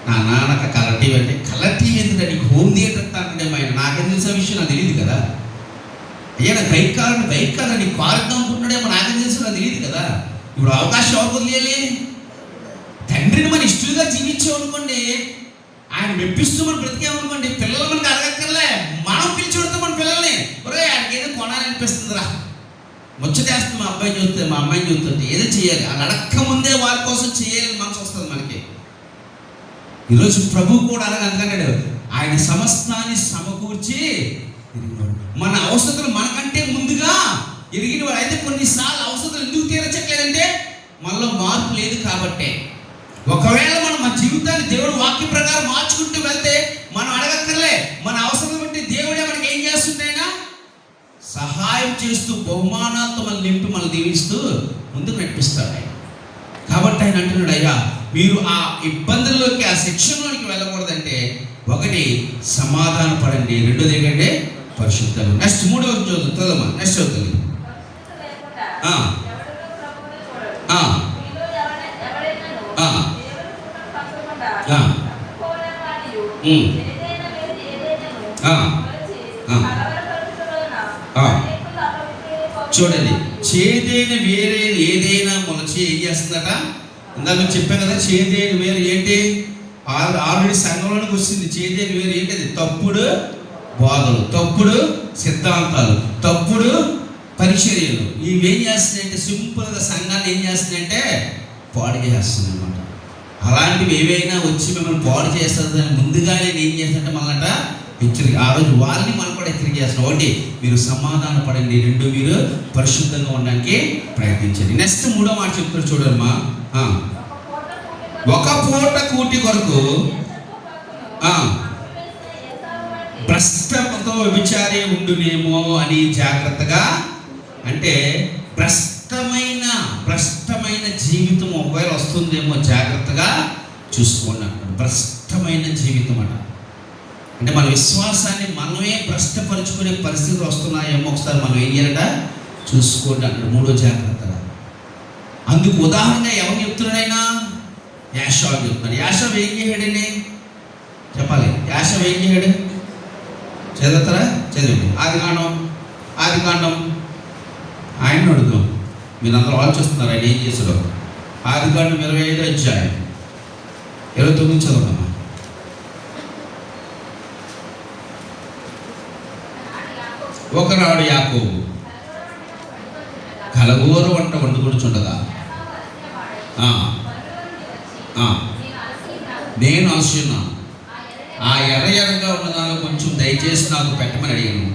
నాకు కలర్ టీవీ అంటే, కలర్ టీవీ ఎందుకంటే నీకు హోమ్ థియేటర్ ఇస్తానంటేమో ఆయన, నాకేం తెలిసిన విషయం నాకు తెలియదు కదా. అయ్యా నాకు బైక్ కావాలని నీకు కారు ఇద్దాం అనుకుంటున్నాడేమో, నాకేం తెలిసిన నాకు తెలియదు కదా. ఇప్పుడు అవకాశం ఎవరికి వదిలేయాలి, తండ్రిని మన ఇష్టంగా జీవించామనుకోండి, ఆయన మెప్పిస్తూ మనం బ్రతికామనుకోండి, పిల్లలు మనకి అడగక్కర్లే, మనం పిలిచిపెడతాం మన పిల్లల్ని. ఒరే ఆయనకి ఏదో కొనాలనిపిస్తుందిరా, ముచ్చటేస్తుంది మా అబ్బాయిని చూస్తే, మా అమ్మాయిని చూస్తుంటే ఏదో చేయాలి, అది అడక్క ముందే వారి కోసం చేయాలని మనసు వస్తుంది మనకి. ఈరోజు ప్రభు కూడా అనగంటున్నాడు, ఆయన సమస్తాన్ని సమకూర్చి మన అవసరాలు మనకంటే ముందుగా ఎరిగిన వాడు. అయితే కొన్నిసార్లు అవసరాలు ఎందుకు తీర్చట్లేదంటే మనలో మార్పు లేదు కాబట్టే. ఒకవేళ మనం మన జీవితాన్ని దేవుడు వాక్య ప్రకారం మార్చుకుంటూ వెళ్తే మనం అడగక్కర్లే, మన అవసరం బట్టి దేవుడే మనకి ఏం చేస్తుంటాయినా సహాయం చేస్తూ బహుమానాలతో మనం నింపి మనం దీవిస్తూ ముందుకు నడిపిస్తాడు ఆయన. కాబట్టి ఆయన అంటున్నాడు, అయ్యా మీరు ఆ ఇబ్బందుల్లోకి ఆ శిక్షణలోకి వెళ్ళకూడదంటే, ఒకటి సమాధాన పడండి, రెండోది ఏంటంటే పరిశుద్ధంగా. నెక్స్ట్ 3వ చదువుతుందమ్మా, నెక్స్ట్ చదువుతుంది. చూడండి, చేదైన వేరే ఏదైనా మొలచి ఏం చేస్తుందట, ఇందాక చెప్పాను కదా, చేదైన వేరు ఏంటి, ఆల్రెడీ సంఘంలోనికి వచ్చింది. చేసేది వేరు ఏంటది? తప్పుడు బోధలు, తప్పుడు సిద్ధాంతాలు, తప్పుడు పరిచర్యలు. ఇవేం చేస్తున్నాయంటే సింపుల్గా సంఘాన్ని ఏం చేస్తున్నాయంటే పాడు చేస్తుంది అనమాట. అలాంటివి ఏవైనా వచ్చి మిమ్మల్ని పాడు చేస్తుందని ముందుగానే ఏం చేస్తుంటే మళ్ళట హెచ్చరిక. ఆ రోజు వాళ్ళని మనం కూడా హెచ్చరిక చేస్తున్నాం. ఒకటి, మీరు సమాధాన పడండి. రెండు, మీరు పరిశుద్ధంగా ఉండడానికి ప్రయత్నించండి. నెక్స్ట్ 3వ మాట చెప్తారు చూడమ్మా. ఒక పూట కూటి కొరకు భ్రష్టతో విచారే ఉండునేమో అని జాగ్రత్తగా, అంటే భ్రష్టమైన జీవితం ఒకవేళ వస్తుందేమో జాగ్రత్తగా చూసుకోండి అంటాడు. భ్రష్టమైన జీవితం అంటే మన విశ్వాసాన్ని మనమే భ్రష్టపరుచుకునే పరిస్థితులు వస్తున్నాయేమో ఒకసారి మనం ఏం చేయాలట చూసుకోండి అంటాడు. 3వ జాగ్రత్తగా. అందుకు ఉదాహరణగా ఎవరు చెప్తున్నాడైనా? యాషావు చెప్తున్నాడు. యాషావు ఏం చేశాడండి చెప్పాలి. యాషావు ఏం చేశాడు? చదువుతారా? చదివి ఆదికాండం ఆయన అడుగుదాం. మీరు అందరూ ఆలోచిస్తున్నారు ఆయన ఏం చేశాడో. ఆదికాండం 25వ అధ్యాయం 29 చదవమ్మా. ఒకనాడు యాకోబు కలగూర వంట వండుకొనుచుండగా నేను అలసిన్నాను. ఆ ఎర్రగా ఉన్న దానిలో కొంచెం దయచేసి నాకు పెట్టమని అడిగాను.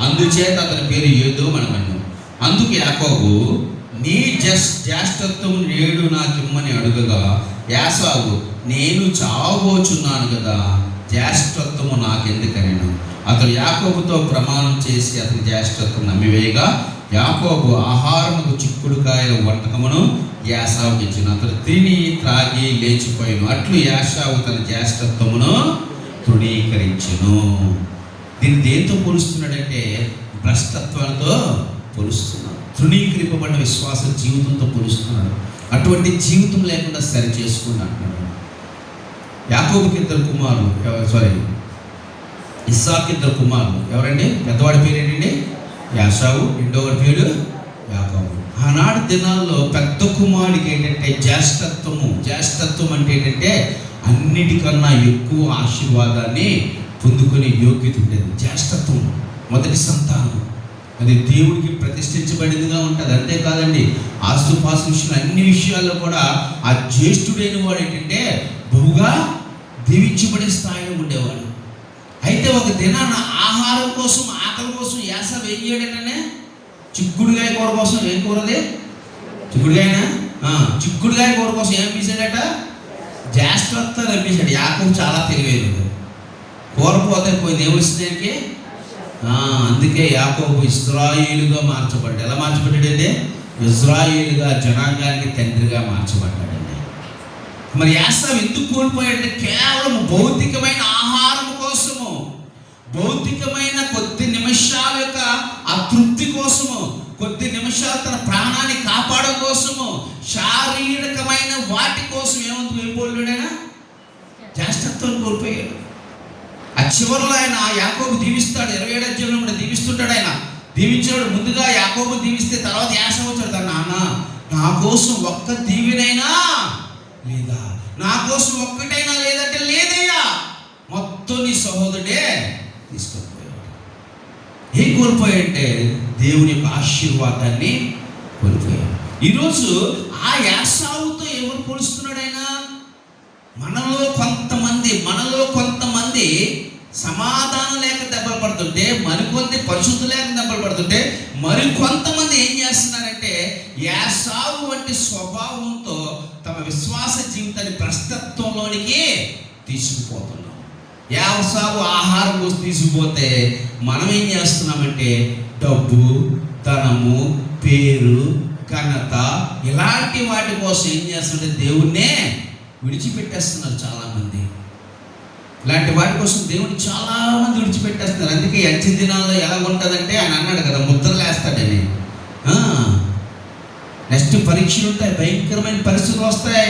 అందుచేత అతని పేరు ఏదో మనమన్ను. అందుకు యాకోబు, నీ జ్యేష్ఠత్వం నేడు నాకిమ్మని అడుగగా యాసావు, నేను చావబోచున్నాను కదా, జ్యేష్ఠత్వము నాకెందుకనేను. అతడు యాకోబుతో ప్రమాణం చేసి అతని జ్యేష్ఠత్వం నమ్మివేయగా యాకోబు ఆహారముకు చిక్కుడుకాయల వంటకమును యాసావుకి ఇచ్చిన. అతడు తిని త్రాగి లేచిపోయాను. అట్లు యాసావు తన జ్యేష్ఠత్వమును తృణీకరించెను. దీన్ని దేంతో పోలుస్తున్నాడంటే భ్రష్టత్వంతో పోలుస్తున్నాడు. తృణీకరింపబడిన విశ్వాస జీవితంతో పోలుస్తున్నాడు. అటువంటి జీవితం లేకుండా సరి చేసుకున్నాడు. యాకోబుకి 2 కుమారులు, ఇస్సాకు 2 కుమారులు. ఎవరండి? పెద్దవాడి పేరు ఏంటండి? యాసావు. రెండోవాడి పేరు యాకోబు. ఆనాడు దినాల్లో పెద్ద కుమారుడికి ఏంటంటే జ్యేష్ఠత్వం అంటే ఏంటంటే అన్నిటికన్నా ఎక్కువ ఆశీర్వాదాన్ని పొందుకునే యోగ్యత ఉండేది. జ్యేష్ఠత్వం, మొదటి సంతానం, అది దేవుడికి ప్రతిష్ఠించబడిందిగా ఉంటుంది. అంతేకాదండి, ఆస్తుపాస్తు విషయంలో అన్ని విషయాల్లో కూడా ఆ జ్యేష్ఠుడైన వాడు ఏంటంటే బహుగా దీవించబడే స్థాయిలో ఉండేవాడు. అయితే ఒక దినాన ఆహారం కోసం, ఆకలి కోసం యాసావు ఏం చేయడంటే చిక్కుడుగాయ కూర కోసం, ఏం కూరది? చిక్కుడుగాయ కూర కోసం ఏం పీసాడట? జ్యేష్ఠత్వం అనిపించాడు. యాకోబు చాలా తెలివైనది. కూర పోతే పోయింది, ఏమొచ్చిందానికి? అందుకే యాకోబు ఇశ్రాయేలుగా మార్చబడ్డాడు. ఎలా మార్చబడ్డాడండి? ఇశ్రాయేలుగా, జనాంగానికి తండ్రిగా మార్చబడ్డాడండి. మరి యాసావు ఎందుకు కోల్పోయాడంటే కేవలం భౌతికమైన ఆహారం కోసము, భౌతికమైన కొద్ది నిమిషాల యొక్క ఆ తృప్తి కోసము, కొద్ది నిమిషాలు తన ప్రాణాన్ని కాపాడడం కోసము, శారీరకమైన వాటి కోసం ఏమవుతుండైనా జ్యేష్ఠత్వం కోల్పోయాడు. ఆ చివరిలో ఆయన యాకోబు దీవిస్తాడు. 27వ అధ్యాయంలో కూడా దీవిస్తుంటాడు. ఆయన దీవించాడు. ముందుగా యాకోబు దీవిస్తే తర్వాత యాసావు వచ్చాడు. నాన్న, నా కోసం ఒక్క దీవెనైనా లేదా, నా కోసం ఒక్కటైనా లేదంటే లేదయ్యా, మొత్తం నీ సహోదరుడే తీసుకొని. ఏం కోల్పోయాడంటే దేవుని యొక్క ఆశీర్వాదాన్ని కోల్పోయాడు. ఈరోజు ఆ యాసావుతో ఎవరు పోలుస్తున్నాడు ఆయన? మనలో కొంతమంది సమాధానం లేక దెబ్బలు పడుతుంటే, మరికొంత పరిశుద్ధి లేక దెబ్బలు పడుతుంటే, మరికొంతమంది ఏం చేస్తున్నారంటే యాసావు వంటి స్వభావంతో తమ విశ్వాస జీవితాన్ని భ్రష్టత్వంలోనికి తీసుకుపోతున్నారు. యాసావు ఆహారం కోసం తీసుకుపోతే మనం ఏం చేస్తున్నామంటే డబ్బు, ధనము, పేరు, ఘనత ఇలాంటి వాటి కోసం ఏం చేస్తుంటే దేవుణ్ణే విడిచిపెట్టేస్తున్నారు చాలామంది. ఇలాంటి వాటి కోసం దేవుని చాలామంది విడిచిపెట్టేస్తున్నారు. అందుకే అంచె దినాల్లో ఎలా ఉంటుందంటే ఆయన అన్నాడు కదా, ముద్రలు వేస్తాడని. నెక్స్ట్ పరీక్షలు ఉంటాయి, భయంకరమైన పరిస్థితులు వస్తాయి.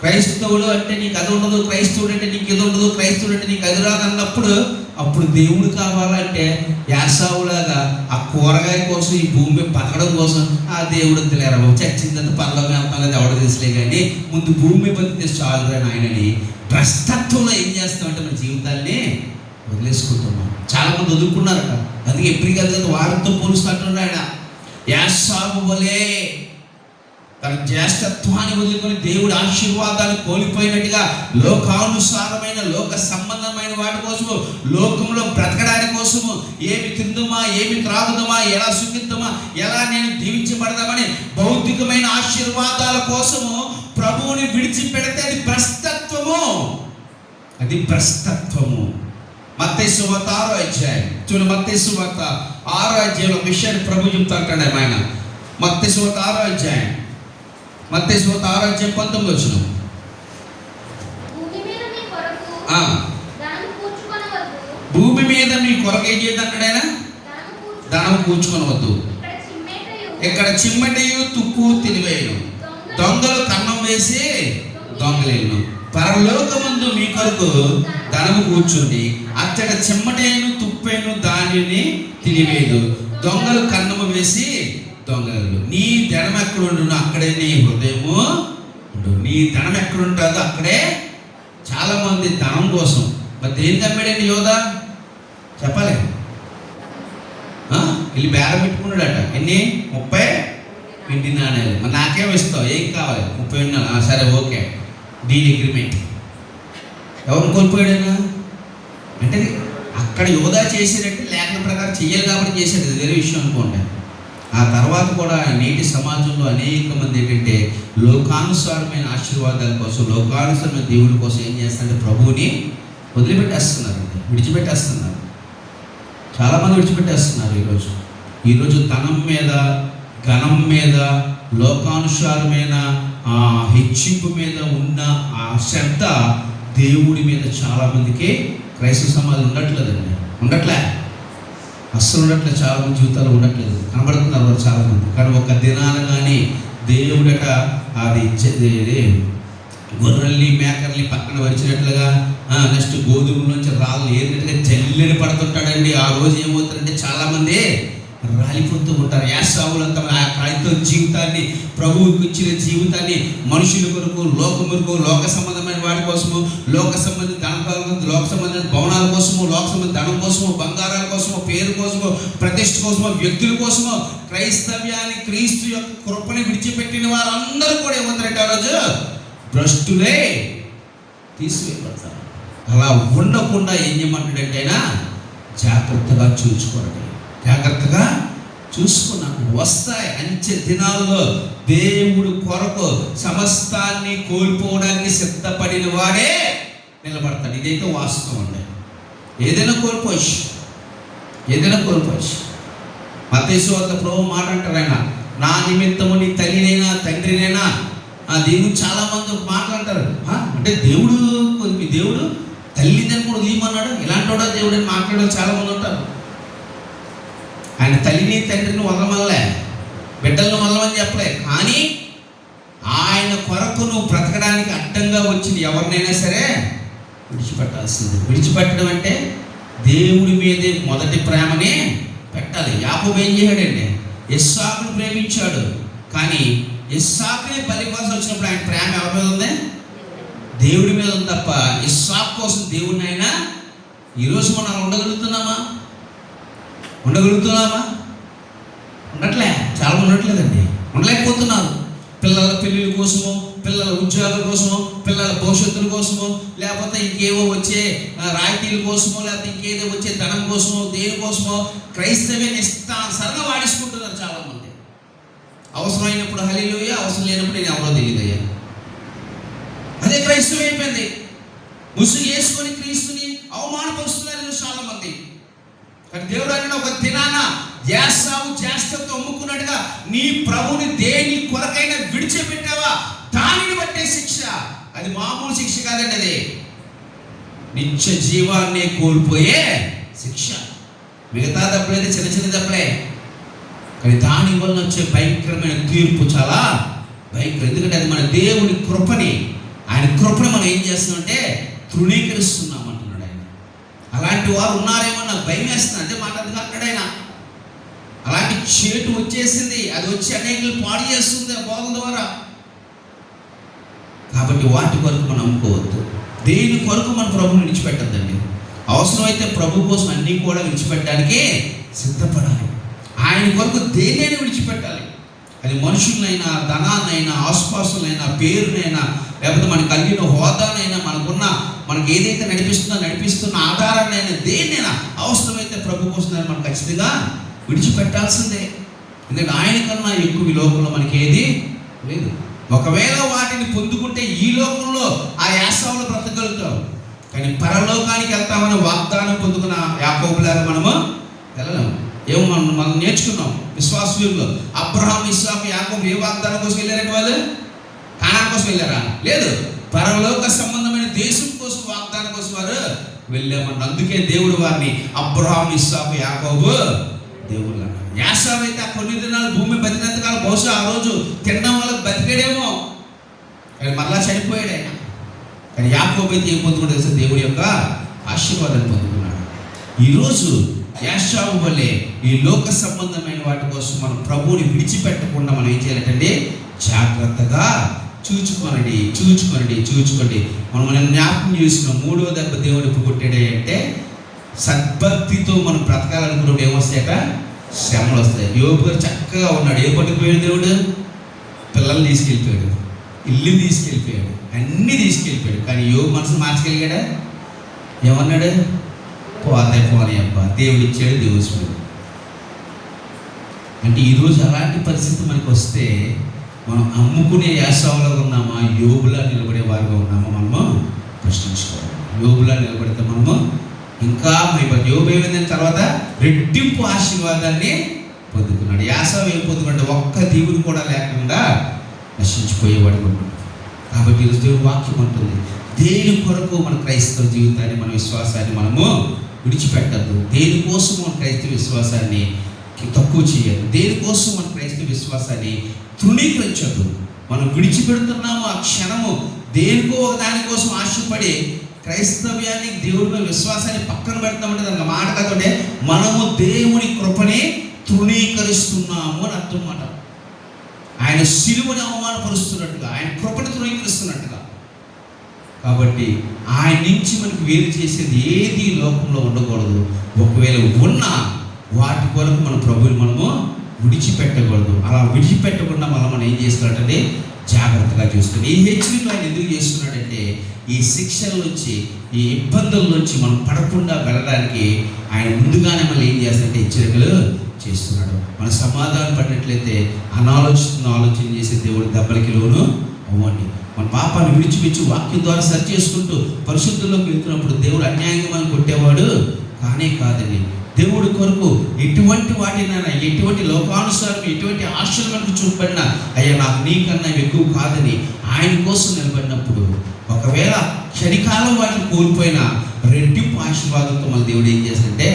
క్రైస్తవుడు అంటే నీకు అది ఉండదు, క్రైస్తవుడు అంటే నీకు ఇది ఉండదు, క్రైస్తవుడు అంటే నీకు అది రాదు అన్నప్పుడు అప్పుడు దేవుడు కావాలంటే యాసావులాగా ఆ కూరగాయ కోసం ఈ భూమి బతకడం కోసం ఆ దేవుడు వద్దులేరా చచ్చిందంత పనులకు వెళ్తాం లేదా ఎవడ తెలుసులే కానీ ముందు భూమి బతికితే చాలురా నాయనని భ్రష్టత్వంలో ఏం చేస్తామంటే మన జీవితాన్ని వదిలేసుకుంటున్నాం. చాలామంది వదులుకున్నారట. అందుకే ఎప్పటికీ వారితో పోలుస్తున్నట్టు ఆయన యాసావు వలే తన జ్యేష్ఠత్వాన్ని వదులుకొని దేవుడి ఆశీర్వాదాలు కోల్పోయినట్టుగా లోకానుసారమైన లోక సంబంధమైన వాటి కోసము, లోకంలో బ్రతకడానికి కోసము, ఏమి తిందుమా ఏమి త్రాగుదామా ఎలా సుఖిద్దామా ఎలా నేను దీవించబడదామని భౌతికమైన ఆశీర్వాదాల కోసము ప్రభువుని విడిచిపెడితే అది భ్రష్టత్వము. అది భ్రష్టత్వము. మత్తయి సువార్త 6వ అధ్యాయం చూడండి. మత్తయి సువార్త 6వ అధ్యాయంలో విషయాన్ని ప్రభు చెప్తా అంటాడు ఆయన. మత్తయి సువార్త 6వ అధ్యాయం, మత్తయి సువార్త 6వ అధ్యాయం 19వ వచనం. భూమి మీద మీ కొరకు ఏం చేయదు అన్నాడు ఆయన, ధనము కూర్చుకొనవద్దు. ఇక్కడ చిమ్మటయు తుప్పు తినివేయను, దొంగలు కన్నం వేసి దొంగలేను. పరలోకమందు మీ కొరకు ధనము కూర్చుండి అచ్చట చిమ్మటైను తుప్పైను దానిని తినివేయదు, దొంగలు కన్నము వేసి దొంగలు. నీ ధనం ఎక్కడ ఉండును అక్కడే నీ హృదయము ఉండు. నీ ధనం ఎక్కడ ఉంటుందో అక్కడే. చాలా మంది ధనం కోసం మరి దేని తమ్మాడండి యోధ చెప్పాలి. వెళ్ళి బేరం పెట్టుకున్నాడట. ఎన్ని? 30 వెండి నాణ్యాలు. మరి నాకేం ఇస్తావు, ఏం కావాలి? 30 వెండి నాణ్యాలు. సరే ఓకే, డీల్ అగ్రిమెంట్. ఎవరిని కోల్పోయాడైనా అంటే అక్కడ యోధా చేసేటట్టు లేఖన ప్రకారం చెయ్యాలి కాబట్టి చేసేది, వేరే విషయం అనుకోండి. ఆ తర్వాత కూడా నేటి సమాజంలో అనేక మంది ఏంటంటే లోకానుసారమైన ఆశీర్వాదాల కోసం, లోకానుసారమైన దేవుడి కోసం ఏం చేస్తారంటే ప్రభువుని వదిలిపెట్టేస్తున్నారు, విడిచిపెట్టేస్తున్నారు. చాలామంది విడిచిపెట్టేస్తున్నారు. ఈరోజు ధనం మీద, ఘనం మీద, లోకానుసారమైన హెచ్చింపు మీద ఉన్న ఆ శ్రద్ధ దేవుడి మీద చాలామందికి క్రైస్తవ సమాజం ఉండట్లేదండి. అస్సలు ఉండట్లేదు. చాలామంది జీవితాలు ఉండట్లేదు. కనబడుతున్నారు వారు చాలామంది. కానీ ఒక దినాన కానీ దేవుడట అది గొర్రెల్ని మేకల్ని పక్కన వరిచినట్లుగా నెక్స్ట్ గోధుమ నుంచి రాళ్ళు ఏరినట్టుగా జల్లెడి పడుతుంటాడండి. ఆ రోజు ఏమవుతారంటే చాలామంది రాలిపోతూ ఉంటారు. యాసావులంతా ఆ క్రైస్తవ జీవితాన్ని, ప్రభువుకి ఇచ్చిన జీవితాన్ని మనుషుల కొరకు, లోకం కొరకు, లోక సంబంధమైన వాటి కోసము, లోక సంబంధిత ధనం, లోక సంబంధిత భవనాల కోసము, లోక సంబంధిత ధనం కోసము, బంగారాల కోసము, పేరు కోసము, ప్రతిష్ఠ కోసము, వ్యక్తుల కోసము క్రైస్తవ్యాన్ని, క్రీస్తు యొక్క కృపని విడిచిపెట్టిన వారందరూ కూడా ఏమవుతారంటే ఆ రోజు భ్రష్టులే తీసివేయబడతారు. అలా ఉండకుండా ఏం చేయమంటాడంటే ఆయన జాగ్రత్తగా చూసుకోండి, జాగ్రత్తగా చూసుకున్నాను. వస్తాయి అంచె దినాల్లో దేవుడు కొరకు సమస్తాన్ని కోల్పోవడానికి సిద్ధపడిన వాడే నిలబడతాడు. ఇదైతే వాస్తవం అండి. ఏదైనా కోల్పోవచ్చు. మత్తయి సువార్త ప్రభు మాట అంటారు ఆయన, నా నిమిత్తము నీ తల్లినైనా తండ్రినైనా. దీని గురించి చాలామంది మాట్లాడతారు. అంటే దేవుడు తల్లిదండ్రులు కూడా తీయమన్నాడు, ఇలాంటి వాడు దేవుడు అని మాట్లాడే చాలామంది ఉంటారు. ఆయన తల్లిని తండ్రిని వదలమల్లే, బిడ్డలను వదలమని చెప్పలే. కానీ ఆయన కొరకు నువ్వు బ్రతకడానికి అడ్డంగా వచ్చిన ఎవరినైనా సరే విడిచిపెట్టాల్సిందే. విడిచిపెట్టడం అంటే దేవుడి మీదే మొదటి ప్రేమనే పెట్టాలి. యాకోబు ఏం చేశాడండి? ఇస్సాకును ప్రేమించాడు. కానీ ఇస్సాకునే బలి కోసం వచ్చినప్పుడు ఆయన ప్రేమ ఎవరి మీద ఉంది? దేవుడి మీద ఉంది తప్ప ఇస్సాకు కోసం దేవుడిని ఆయన. ఈరోజు మనం ఉండగలుగుతున్నామా? ఉండట్లే. చాలా ఉండట్లేదండి, ఉండలేకపోతున్నారు. పిల్లల పెళ్ళిళ్ళ కోసము, పిల్లల ఉద్యోగాల కోసము, పిల్లల భవిష్యత్తుల కోసము, లేకపోతే ఇంకేవో వచ్చే రాయితీల కోసమో, లేకపోతే ఇంకేదో వచ్చే ధనం కోసమో, దేనికోసమో క్రైస్తవ్యాన్ని ఇష్టానుసారంగా వాడేసుకుంటున్నారు చాలామంది. అవసరమైనప్పుడు హల్లెలూయా, అవసరం లేనప్పుడు నేను ఎవరో తెలియదయ్యా. అదే క్రైస్తవం అయిపోయింది. ముసుగు వేసుకొని క్రీస్తుని అవమానపరుస్తున్నారు చాలామంది. కానీ దేవుడు అన్న ఒక దినాన యాసావు జ్యేష్ఠతో అమ్ముకున్నట్టుగా నీ ప్రభుని దేని కొరకైనా విడిచిపెట్టావా దానిని బట్టే శిక్ష. అది మామూలు శిక్ష కాదండి, అది నిత్య జీవాన్ని కోల్పోయే శిక్ష. మిగతా దప్పులైతే చిన్న చిన్న దప్పులే, కానీ దాని వల్ల వచ్చే భయంకరమైన తీర్పు చాలా భయంకరం. ఎందుకంటే అది మన దేవుని కృపని, ఆయన కృపను మనం ఏం చేస్తున్నామంటే తృణీకరిస్తున్నాం అంటున్నాడు ఆయన. అలాంటి అలాంటి వారు ఉన్నారేమో నాకు భయం వేస్తుంది. అదే మాట అంటాడైనా. అలాంటి చేటు వచ్చేసింది, అది వచ్చి అనేకలు పాడు చేస్తుంది ఆ బోధల ద్వారా. కాబట్టి వాటి కొరకు మనం నమ్ముకోవద్దు. దేని కొరకు మన ప్రభువుని విడిచిపెట్టద్దండి. అవసరమైతే ప్రభు కోసం అన్నీ కూడా విడిచిపెట్టడానికే సిద్ధపడాలి. ఆయన కొరకు దేన్నైనా విడిచిపెట్టాలి. అది మనుషులైనా, ధనాన్నైనా, ఆసుపాసులైనా, పేరునైనా, లేకపోతే మనకు కలిగిన హోదానైనా, మనకు ఏదైతే నడిపిస్తున్న ఆధారాన్నైనా, దేన్నైనా అవసరమైతే ప్రభు కోసం మనం ఖచ్చితంగా విడిచిపెట్టాల్సిందే. ఎందుకంటే ఆయన కన్నా ఎక్కువ ఈ లోకంలో మనకి ఏది లేదు. ఒకవేళ వాటిని పొందుకుంటే ఈ లోకంలో ఆ యాసవలో బ్రతకగలుగుతాం, కానీ పరలోకానికి వెళ్తామని వాగ్దానం పొందుకున్న యాకోబులాగా మనము వెళ్ళలేము. ఏమో మనం నేర్చుకున్నాం విశ్వాసంలో. అబ్రహాం, ఇస్సాకు, యాకోబు ఏ వాగ్దానం కోసం వెళ్ళారంటే వాళ్ళు కానాన్ కోసం వెళ్ళారా? లేదు, పరలోక సంబంధమైన దేశం కోసం, వాగ్దానం కోసం వారు వెళ్ళామన్న. అందుకే దేవుడు వారిని అబ్రహాం, ఇస్సాకు, యాకోబు దేవుళ్ళు అన్నారు. యాసావు అయితే ఆ కొన్ని దినాలు భూమి బతికినంత కాలం బహుశా ఆ రోజు తినడం వల్ల బతికాడేమో, కానీ మరలా చనిపోయాడు ఆయన. కానీ యాకోబు అయితే ఏం పొందుకుంటే దేవుడి యొక్క ఆశీర్వాదాన్ని పొందుకున్నాడు. ఈరోజు యాషావు వల్లే ఈ లోక సంబంధమైన వాటి కోసం మనం ప్రభువుని విడిచిపెట్టకుండా మనం ఏం చేయాలంటే జాగ్రత్తగా చూచుకోండి. మనం జ్ఞాపకం చేసుకున్నాం. 3వ దెబ్బ దేవుడు ఎప్పుడు కొట్టాడే అంటే, సద్భక్తితో మనం బ్రతకాలనుకున్నప్పుడు ఏమొస్తాయట? శ్రమలు వస్తాయి. యోబు గారు చక్కగా ఉన్నాడు. ఏ పట్టుకుపోయాడు దేవుడు? పిల్లల్ని తీసుకెళ్ళిపోయాడు, ఇల్లు తీసుకెళ్ళిపోయాడు, అన్నీ తీసుకెళ్ళిపోయాడు. కానీ యోబు మనసు మార్చగలిగాడా? ఏమన్నాడు? పోనీ అబ్బా, దేవుడు ఇచ్చాడు, దేవుడు. అంటే ఈరోజు అలాంటి పరిస్థితి మనకు వస్తే మనం అమ్ముకునే యాసావులో ఉన్నామా, యోబులా నిలబడే వారిగా ఉన్నామా మనము ప్రశ్నించుకోవాలి. యోబులా నిలబడితే మనము ఇంకా మైపడి. యోబు ఏమైందని తర్వాత రెట్టింపు ఆశీర్వాదాన్ని పొందుకున్నాడు. యాసావు ఏం పొందుకున్నాడు? ఒక్క దీవుడు కూడా లేకుండా నశించిపోయేవాడు ఉన్నాడు. కాబట్టి ఈరోజు దేవుడు వాక్యం ఉంటుంది, దేని కొరకు మన క్రైస్తవ జీవితాన్ని, మన విశ్వాసాన్ని మనము విడిచిపెట్టద్దు. దేనికోసం మన క్రైస్తవ విశ్వాసాన్ని తక్కువ చేయద్దు. దేనికోసం మన క్రైస్తవ విశ్వాసాన్ని తృణీకరించద్దు. మనం విడిచిపెడుతున్నాము ఆ క్షణము దేనికో ఒక దానికోసం ఆశపడి క్రైస్తవ్యాన్ని, దేవుడి విశ్వాసాన్ని పక్కన పెడతామంటే దానికి మాట కాదంటే మనము దేవుని కృపని తృణీకరిస్తున్నాము అని అర్థం మాట. ఆయన శిలువని అవమానపరుస్తున్నట్టుగా, ఆయన కృపని తృణీకరిస్తున్నట్టుగా. కాబట్టి ఆయన నుంచి మనకు వేరు చేసేది ఏది లోకంలో ఉండకూడదు. ఒకవేళ ఉన్నా వాటి కొరకు మన ప్రభువుని మనము విడిచిపెట్టకూడదు. అలా విడిచిపెట్టకుండా మనం ఏం చేసుకోవాలంటే జాగ్రత్తగా చూసుకుని. ఈ హెచ్చరికలు ఆయన ఎందుకు చేస్తున్నాడంటే, ఈ శిక్షల నుంచి, ఈ ఇబ్బందుల నుంచి మనం పడకుండా వెళ్ళడానికి ఆయన ముందుగానే మళ్ళీ ఏం చేస్తాడంటే హెచ్చరికలు చేస్తున్నాడు. మన సమాధానం పడినట్లయితే ఆలోచన చేసే దేవుడు దెబ్బలకి లోను అవ్వండి. మన పాపాన్ని విడిచిపెచ్చి వాక్యం ద్వారా సరి చేసుకుంటూ పరిశుద్ధుల్లోకి వెళ్తున్నప్పుడు దేవుడు అన్యాయంగా మనం కొట్టేవాడు కాదండి. దేవుడి కొరకు ఎటువంటి వాటినైనా, ఎటువంటి లోకానుసారం, ఎటువంటి ఆశలు మనకు చూపడినా, అయ్యా నాకు నీకన్నా ఎక్కువ కాదని ఆయన కోసం నిలబడినప్పుడు ఒకవేళ క్షణికాలం వాటిని కోల్పోయినా రెట్టింపు ఆశీర్వాదంతో మన దేవుడు ఏం చేస్తాడంటే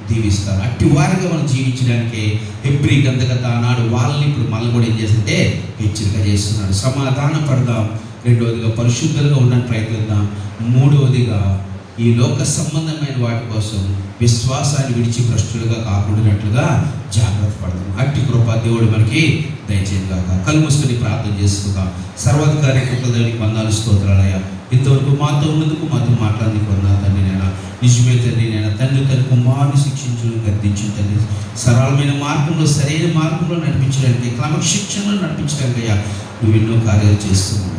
దీవిస్తారు. అట్టి వారిగా మనం జీవించడానికి హెబ్రీ గ్రంథకర్త ఆనాడు వాళ్ళని ఇప్పుడు మనల్ని కూడా ఏం చేస్తుంటే హెచ్చరిక చేస్తున్నాడు. సమాధాన పడదాం. 2వదిగా పరిశుద్ధులుగా ఉండడానికి ప్రయత్నిద్దాం. 3వదిగా ఈ లోక సంబంధమైన వాటి కోసం విశ్వాసాన్ని విడిచి భ్రష్టులుగా కాకుండానట్లుగా జాగ్రత్త పడదాం. అట్టి కృప దేవుడు మనకి దయచేయగాక. కళ్ళు మూసుకొని ప్రార్థన చేసుకుందాం. సర్వాధికారి దేవునికి వందనాలు, స్తోత్రాలయ్యా. ఇంతవరకు మాతో ఉన్నందుకు, మాతో మాట్లాడినందుకు వందనాలు తండ్రి. నేను నిజమే తండ్రి, నేను తండ్రి తన కుమారుని శిక్షించడం, గద్దించిన తండ్రి, సరళమైన మార్గంలో, సరైన మార్గంలో నడిపించడానికి, క్రమశిక్షణలో నడిపించడానికి అయ్యా నువ్వు ఎన్నో కార్యాలు చేస్తున్నావు.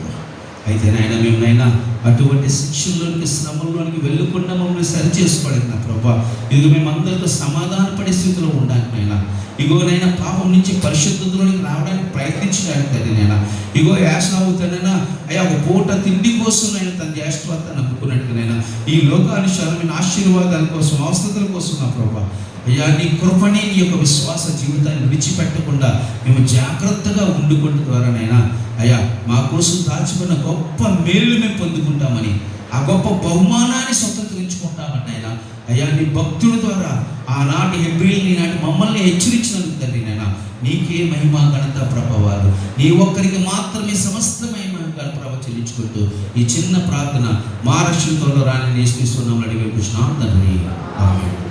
అయితే నాయన మేమునైనా అటువంటి శిక్షల్లోనికి, శ్రమంలోనికి వెళ్ళకుండా మమ్మల్ని సరి చేసుకోవడానికి నా ప్రభా, ఇదిగో మేమందరితో సమాధాన పడే స్థితిలో ఉండడానికి నైనా, ఇగోనైనా పాపం నుంచి పరిశుద్ధతలోనికి రావడానికి ప్రయత్నించడానికి తండ్రి. నైనా ఇగో యాసవుతానైనా అయ్యా ఒక పూట తిండి కోసం నైనా తన జ్యేష్ఠత్వాన్ని నమ్ముకున్నట్టుగానైనా ఈ లోకానుసారమైన ఆశీర్వాదాల కోసం, అవసరతల కోసం నా ప్రభా అయ్యా నీ కృపని, నీ యొక్క విశ్వాస జీవితాన్ని విడిచిపెట్టకుండా మేము జాగ్రత్తగా ఉండుకుంటు ద్వారానైనా అయ్యా మా కోసం దాచుకున్న గొప్ప మేలు మేము పొందుకుంటామని, ఆ గొప్ప బహుమానాన్ని స్వతంత్రించుకుంటామని అయినా అయ్యా నీ భక్తుల ద్వారా ఆనాటి హెబ్రీల్ని, నాటి మమ్మల్ని హెచ్చరించినందుకు తండ్రి నైనా నీకే మహిమ, ఘనత, ప్రభావాలు నీ ఒక్కరికి మాత్రమే సమస్త మహిమ గణప్రభ చెల్లించుకుంటూ ఈ చిన్న ప్రార్థన మా రక్షణలో రాని నేర్పిస్తున్నాం అడిగే కృష్ణ తండ్రి. ఆమేన్.